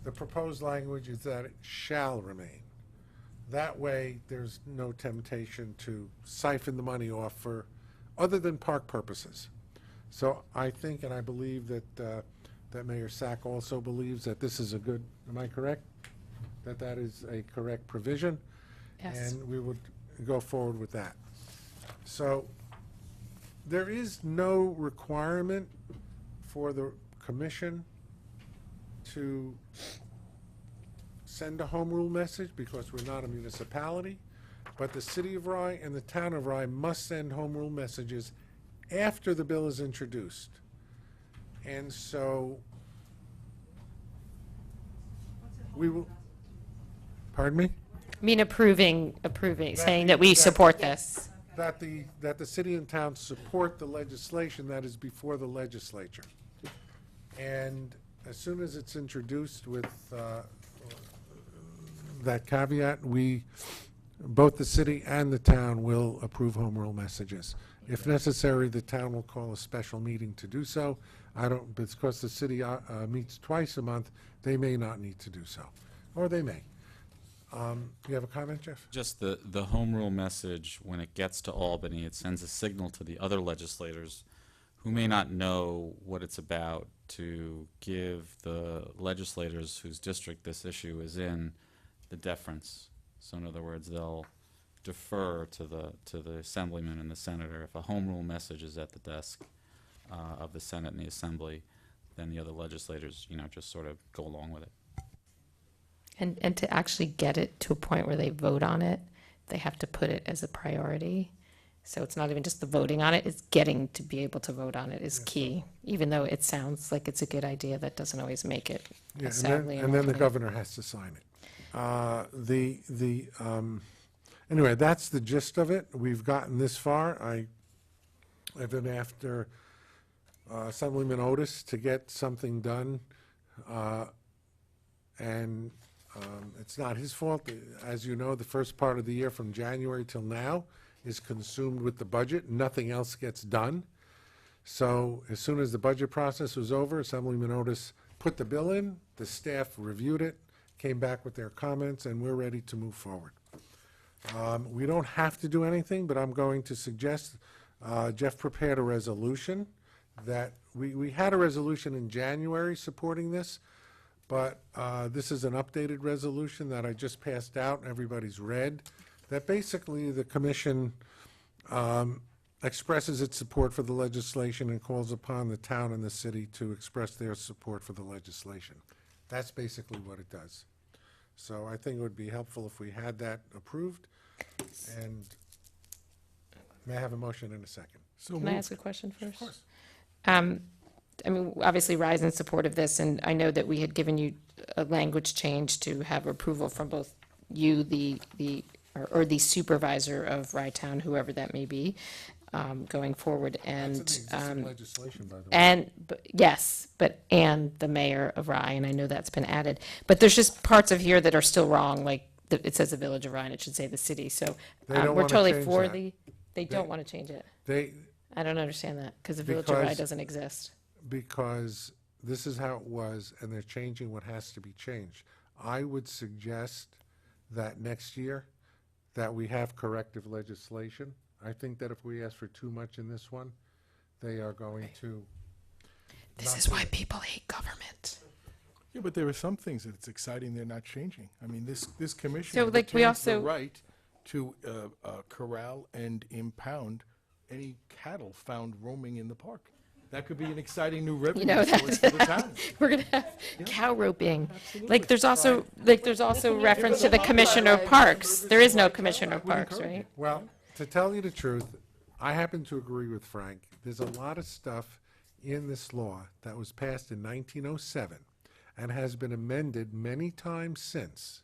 The proposed language is that it shall remain. That way, there's no temptation to siphon the money off for other than park purposes. So I think, and I believe that, that Mayor Sack also believes that this is a good, am I correct? That that is a correct provision? Yes. And we would go forward with that. So there is no requirement for the commission to send a home rule message because we're not a municipality, but the city of Rye and the town of Rye must send home rule messages after the bill is introduced. And so we will, pardon me? I mean, approving, saying that we support this. That the city and town support the legislation that is before the legislature. And as soon as it's introduced with that caveat, both the city and the town will approve home rule messages. If necessary, the town will call a special meeting to do so. Because the city meets twice a month, they may not need to do so, or they may. You have a comment, Jeff? Just the home rule message, when it gets to Albany, it sends a signal to the other legislators who may not know what it's about to give the legislators whose district this issue is in the deference. So in other words, they'll defer to the assemblyman and the senator. If a home rule message is at the desk of the Senate and the Assembly, then the other legislators, just sort of go along with it. And to actually get it to a point where they vote on it, they have to put it as a priority. So it's not even just the voting on it, it's getting to be able to vote on it is key. Even though it sounds like it's a good idea, that doesn't always make it. Yeah, sadly. and then the Albany. governor has to sign it. Anyway, that's the gist of it. We've gotten this far. I've been after Assemblyman Otis to get something done, and it's not his fault. As you know, the first part of the year from January till now is consumed with the budget. Nothing else gets done. So as soon as the budget process was over, Assemblyman Otis put the bill in, the staff reviewed it, came back with their comments, and we're ready to move forward. We don't have to do anything, but I'm going to suggest, Jeff prepared a resolution that, we had a resolution in January supporting this, but this is an updated resolution that I just passed out and everybody's read, that basically the commission expresses its support for the legislation and calls upon the town and the city to express their support for the legislation. That's basically what it does. So I think it would be helpful if we had that approved. And may I have a motion in a second? Can I ask a question first? Of course. I mean, obviously Rise in support of this, and I know that we had given you a language change to have approval from both you, or the supervisor of Rytown, whoever that may be, going forward, and. That's in the existing legislation, by the way. And, and the mayor of Rye, and I know that's been added. But there's just parts of here that are still wrong, like, it says the village of Rye, and it should say the city, so. They don't We're wanna totally change for that. they don't want to change it. I don't understand that, because the village of Rye Because- doesn't exist. Because this is how it was, and they're changing what has to be changed. I would suggest that next year, that we have corrective legislation. I think that if we ask for too much in this one, they are going to. This is why people hate government. Yeah, but there are some things that it's exciting they're not changing. I mean, this commission So, like, we retains the also- right to corral and impound any cattle found roaming in the park. That could be an exciting new revenue know that. source for the town. We're gonna have cow roping. Like, there's also reference to the commissioner of parks. There is no commissioner of parks, right? Well, to tell you the truth, I happen to agree with Frank. There's a lot of stuff in this law that was passed in 1907 and has been amended many times since.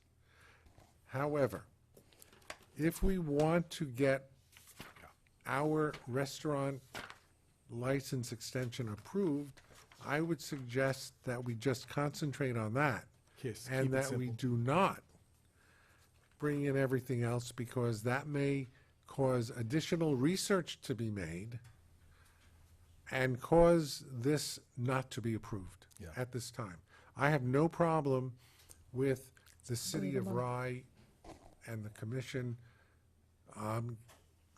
However, if we want to get our restaurant license extension approved, I would suggest that we just concentrate on that. Yes, And keep it that we simple. do not bring in everything else, because that may cause additional research to be made and cause this not to be approved Yeah. at this time. I have no problem with the city of Rye and the commission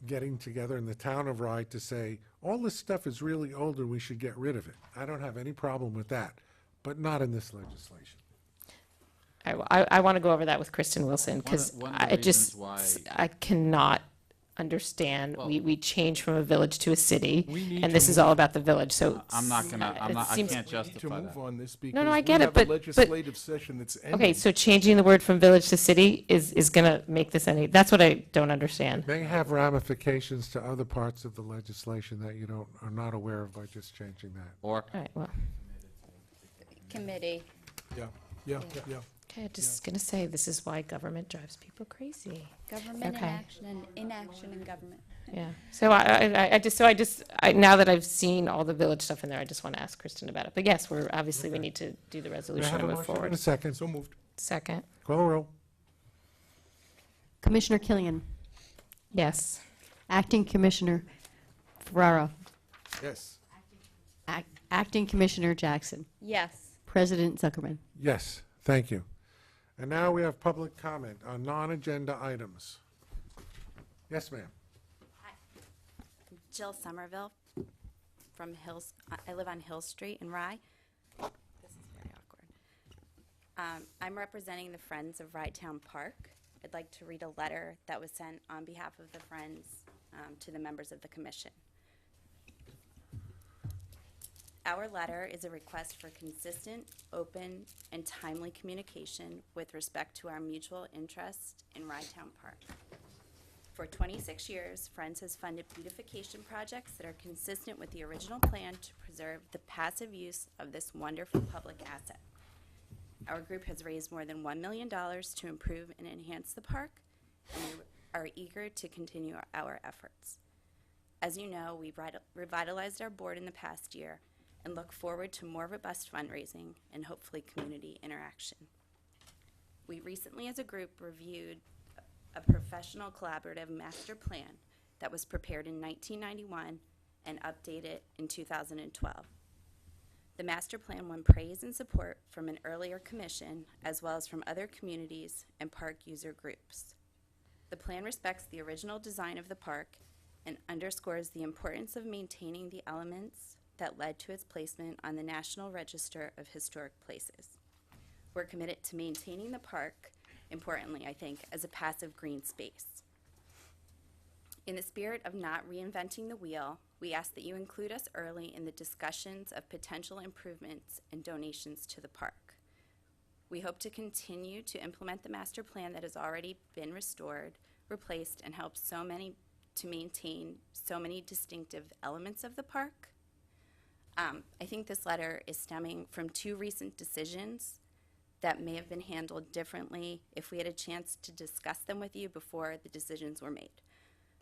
getting together in the town of Rye to say, all this stuff is really old and we should get rid of it. I don't have any problem with that, but not in this legislation. I want to go over that with Kristen Wilson, because one of the I just, reasons I cannot understand, we changed from a village to a city, We need and to this is move- all about the village, so. I'm not gonna, it I seems- can't We need to justify move that. on this because no, I we get it, have a but- legislative session that's ending. Okay, so changing the word from village to city is going to make this any, that's what I don't understand. May have ramifications to other parts of the legislation that you are not aware of by just changing that. Or, All right, well, Committee. Yeah. okay, just going to say, this is why government drives people crazy. Government Okay. inaction and inaction in government. Yeah, so now that I've seen all the village stuff in there, I just want to ask Kristen about it. But yes, we need to do the May I resolution have and a move motion forward. in a second? So moved. Second, Call the roll. Commissioner Killian, yes. Acting Commissioner Ferraro, Yes. Acting Commissioner Jackson, Yes. President Zuckerman. Yes, thank you. And now we have public comment on non-agenda items. Yes, ma'am. Jill Somerville from Hills. I live on Hill Street in Rye. This is very awkward. I'm representing the Friends of Rye Town Park. I'd like to read a letter that was sent on behalf of the Friends to the members of the commission. Our letter is a request for consistent, open, and timely communication with respect to our mutual interest in Rye Town Park. For 26 years, Friends has funded beautification projects that are consistent with the original plan to preserve the passive use of this wonderful public asset. Our group has raised more than $1 million to improve and enhance the park, and we are eager to continue our efforts. As you know, we revitalized our board in the past year and look forward to more robust fundraising and hopefully community interaction. We recently, as a group, reviewed a professional collaborative master plan that was prepared in 1991 and updated in 2012. The master plan won praise and support from an earlier commission as well as from other communities and park user groups. The plan respects the original design of the park and underscores the importance of maintaining the elements that led to its placement on the National Register of Historic Places. We're committed to maintaining the park, importantly, I think, as a passive green space. In the spirit of not reinventing the wheel, we ask that you include us early in the discussions of potential improvements and donations to the park. We hope to continue to implement the master plan that has already been restored, replaced, and helped to maintain so many distinctive elements of the park. I think this letter is stemming from two recent decisions that may have been handled differently if we had a chance to discuss them with you before the decisions were made.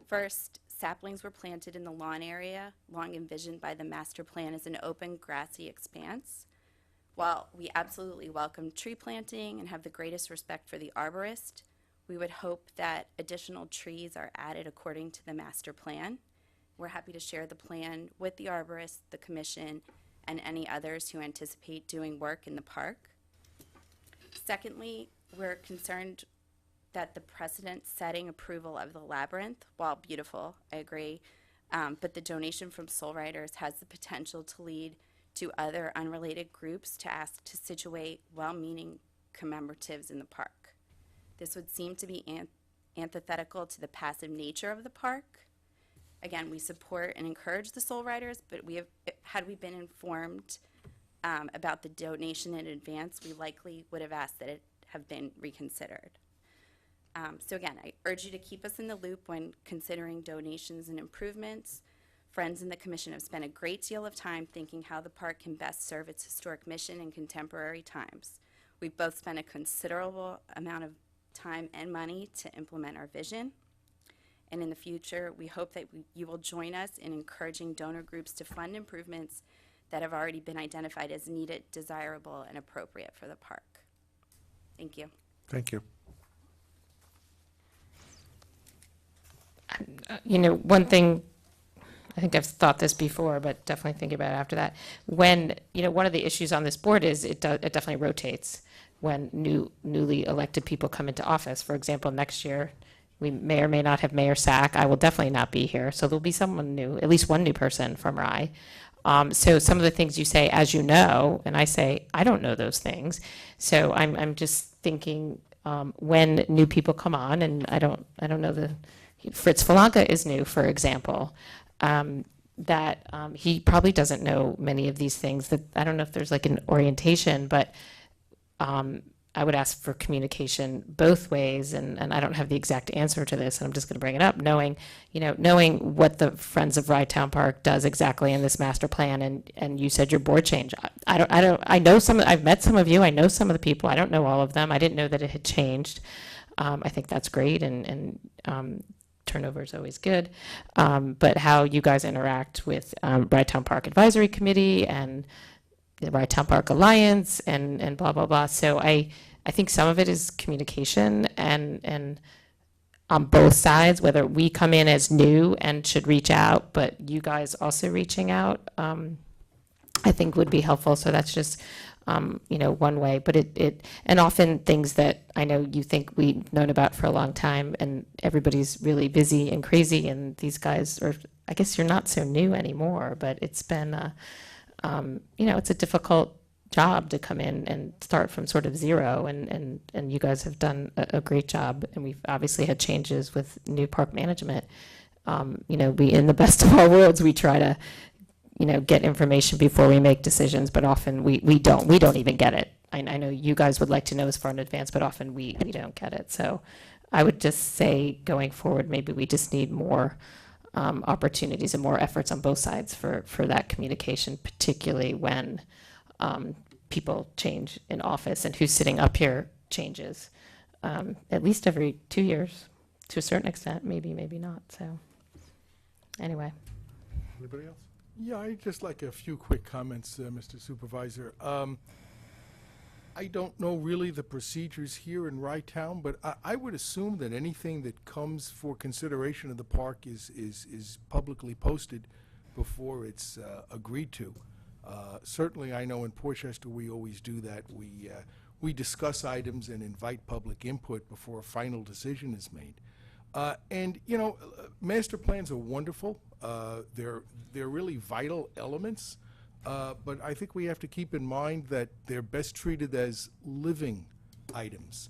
First, saplings were planted in the lawn area, long envisioned by the master plan as an open, grassy expanse. While we absolutely welcome tree planting and have the greatest respect for the arborist, we would hope that additional trees are added according to the master plan. We're happy to share the plan with the arborist, the commission, and any others who anticipate doing work in the park. Secondly, we're concerned that the precedent-setting approval of the labyrinth, while beautiful, I agree, but the donation from Soul Riders has the potential to lead to other unrelated groups to ask to situate well-meaning commemoratives in the park. This would seem to be antithetical to the passive nature of the park. Again, we support and encourage the Soul Riders, but had we been informed about the donation in advance, we likely would have asked that it have been reconsidered. So again, I urge you to keep us in the loop when considering donations and improvements. Friends in the commission have spent a great deal of time thinking how the park can best serve its historic mission in contemporary times. We've both spent a considerable amount of time and money to implement our vision. And in the future, we hope that you will join us in encouraging donor groups to fund improvements that have already been identified as needed, desirable, and appropriate for the park. Thank you. Thank you. One thing, I think I've thought this before, but definitely think about it after that. When, one of the issues on this board is it definitely rotates when newly elected people come into office. For example, next year, we may or may not have Mayor Sack. I will definitely not be here. So there'll be someone new, at least one new person from Rye. So some of the things you say, as you know, and I say, I don't know those things. So I'm just thinking when new people come on, and I don't know Fritz Falanka is new, for example, that he probably doesn't know many of these things. That I don't know if there's like an orientation, but I would ask for communication both ways, and I don't have the exact answer to this, and I'm just going to bring it up, knowing what the Friends of Rye Town Park does exactly in this master plan, and you said your board change. I know I've met some of you, I know some of the people, I don't know all of them, I didn't know that it had changed. I think that's great, and turnover is always good, but how you guys interact with Rye Town Park Advisory Committee and the Rye Town Park Alliance and blah, blah, blah. So I think some of it is communication and on both sides, whether we come in as new and should reach out, but you guys also reaching out, I think would be helpful. So that's just, one way, but and often things that I know you think we've known about for a long time and everybody's really busy and crazy, and these guys are, I guess you're not so new anymore, but it's been, it's a difficult job to come in and start from sort of zero, and you guys have done a great job, and we've obviously had changes with new park management. We, in the best of all worlds, we try to, get information before we make decisions, but often we don't even get it. I know you guys would like to know as far in advance, but often we don't get it. So I would just say going forward, maybe we just need more opportunities and more efforts on both sides for that communication, particularly when people change in office and who's sitting up here changes at least every 2 years to a certain extent, maybe not. So anyway. Anybody else? Yeah, I'd just like a few quick comments, Mr. Supervisor. I don't know really the procedures here in Rye Town, but I would assume that anything that comes for consideration of the park is publicly posted before it's agreed to. Certainly, I know in Portchester we always do that. We discuss items and invite public input before a final decision is made. Master plans are wonderful. They're really vital elements, but I think we have to keep in mind that they're best treated as living items.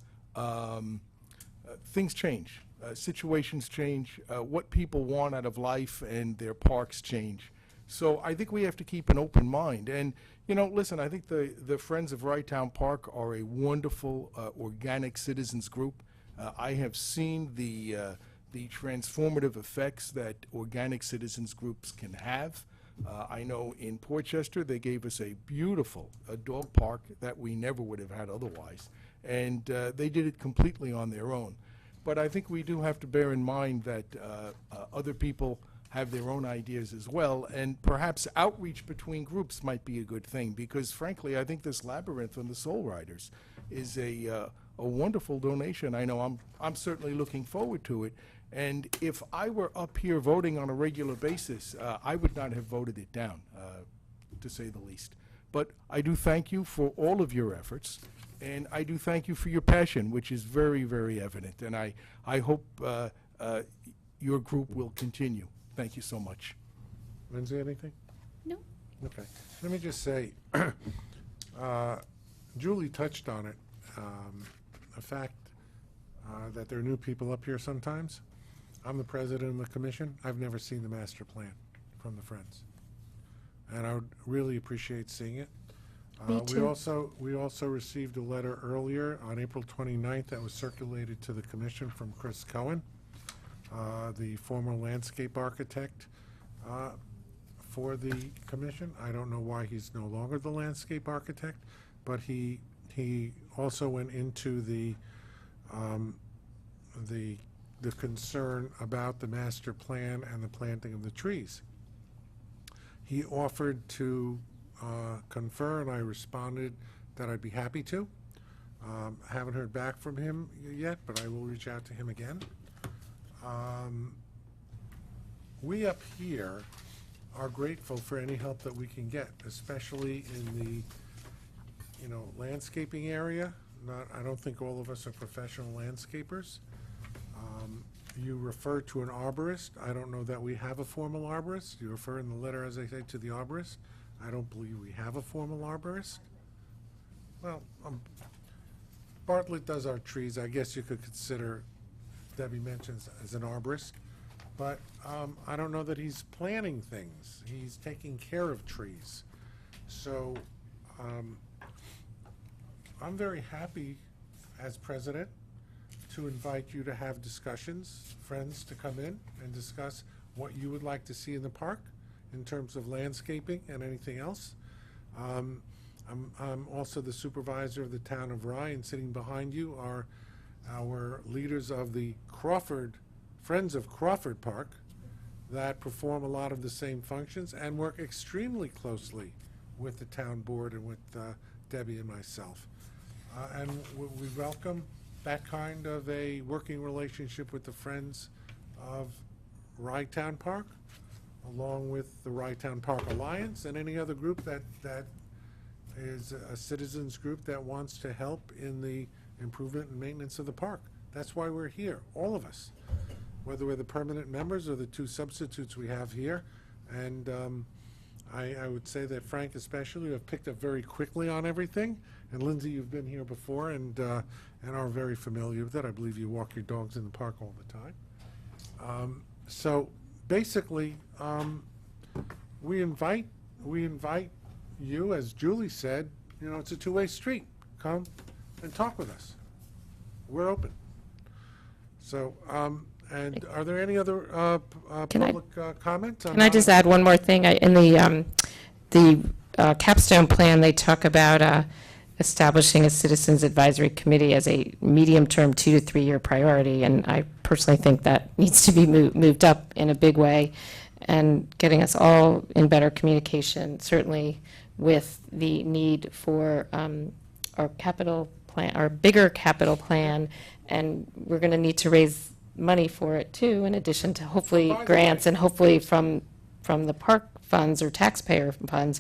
Things change, situations change, what people want out of life and their parks change. So I think we have to keep an open mind. And, listen, I think the Friends of Rye Town Park are a wonderful organic citizens group. I have seen the transformative effects that organic citizens groups can have. I know in Portchester they gave us a beautiful dog park that we never would have had otherwise, and they did it completely on their own. But I think we do have to bear in mind that other people have their own ideas as well, and perhaps outreach between groups might be a good thing, because frankly I think this labyrinth on the Soul Riders is a wonderful donation. I know I'm certainly looking forward to it. And if I were up here voting on a regular basis, I would not have voted it down, to say the least. But I do thank you for all of your efforts, and I do thank you for your passion, which is very, very evident. And I hope your group will continue. Thank you so much. Lindsay, anything? No. Okay. Let me just say, Julie touched on it, the fact that there are new people up here sometimes. I'm the president of the commission. I've never seen the master plan from the Friends, and I would really appreciate seeing it. Me too. We also received a letter earlier on April 29th that was circulated to the commission from Chris Cohen, the former landscape architect for the commission. I don't know why he's no longer the landscape architect, but he also went into the the concern about the master plan and the planting of the trees. He offered to confer, and I responded that I'd be happy to. Haven't heard back from him yet, but I will reach out to him again. We up here are grateful for any help that we can get, especially in the, landscaping area. I don't think all of us are professional landscapers. You refer to an arborist. I don't know that we have a formal arborist. You refer in the letter, as I say, to the arborist. I don't believe we have a formal arborist. Well, Bartlett does our trees. I guess you could consider Debbie mentions as an arborist. But I don't know that he's planting things. He's taking care of trees. So I'm very happy as president to invite you to have discussions, friends to come in and discuss what you would like to see in the park in terms of landscaping and anything else. I'm also the supervisor of the town of Rye, and sitting behind you are our leaders of the Friends of Crawford Park, that perform a lot of the same functions and work extremely closely with the town board and with Debbie and myself. And we welcome that kind of a working relationship with the Friends of Rye Town Park, along with the Rye Town Park Alliance and any other group that is a citizens group that wants to help in the improvement and maintenance of the park. That's why we're here, all of us, whether we're the permanent members or the two substitutes we have here. And I would say that Frank especially have picked up very quickly on everything. And Lindsay, you've been here before and are very familiar with it. I believe you walk your dogs in the park all the time. So basically, we invite you, as Julie said, it's a two-way street. Come and talk with us. We're open. So, and are there any other public comments? Can I just add one more thing? In the capstone plan, they talk about establishing a citizens advisory committee as a medium-term 2 to 3 year priority, and I personally think that needs to be moved up in a big way, and getting us all in better communication, certainly with the need for our capital plan, our bigger capital plan, and we're going to need to raise money for it too, in addition to hopefully grants and hopefully from the park funds or taxpayer funds.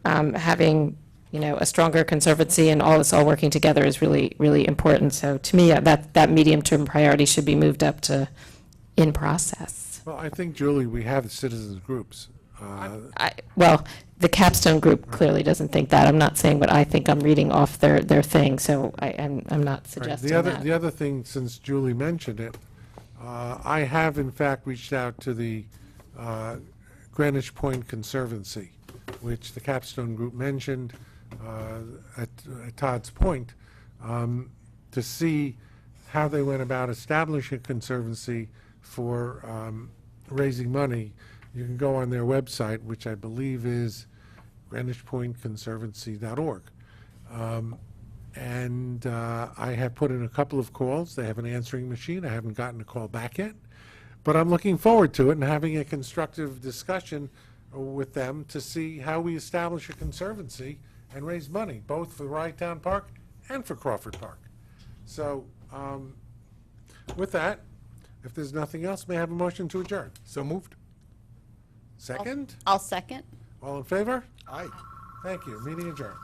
Having a stronger conservancy and all working together is really, really important. So to me, that medium-term priority should be moved up to in process. Well, I think, Julie, we have citizens groups. Well, the capstone group clearly doesn't think that. I'm not saying what I think. I'm reading off their thing, so I'm not suggesting that. The other thing, since Julie mentioned it, I have in fact reached out to the Greenwich Point Conservancy, which the capstone group mentioned at Todd's point, to see how they went about establishing a conservancy for raising money. You can go on their website, which I believe is greenwichpointconservancy.org. And I have put in a couple of calls. They have an answering machine. I haven't gotten a call back yet. But I'm looking forward to it and having a constructive discussion with them to see how we establish a conservancy and raise money, both for Rye Town Park and for Crawford Park. So with that, if there's nothing else, may I have a motion to adjourn? So moved. Second? I'll second. All in favor? Aye. Thank you. Meeting adjourned.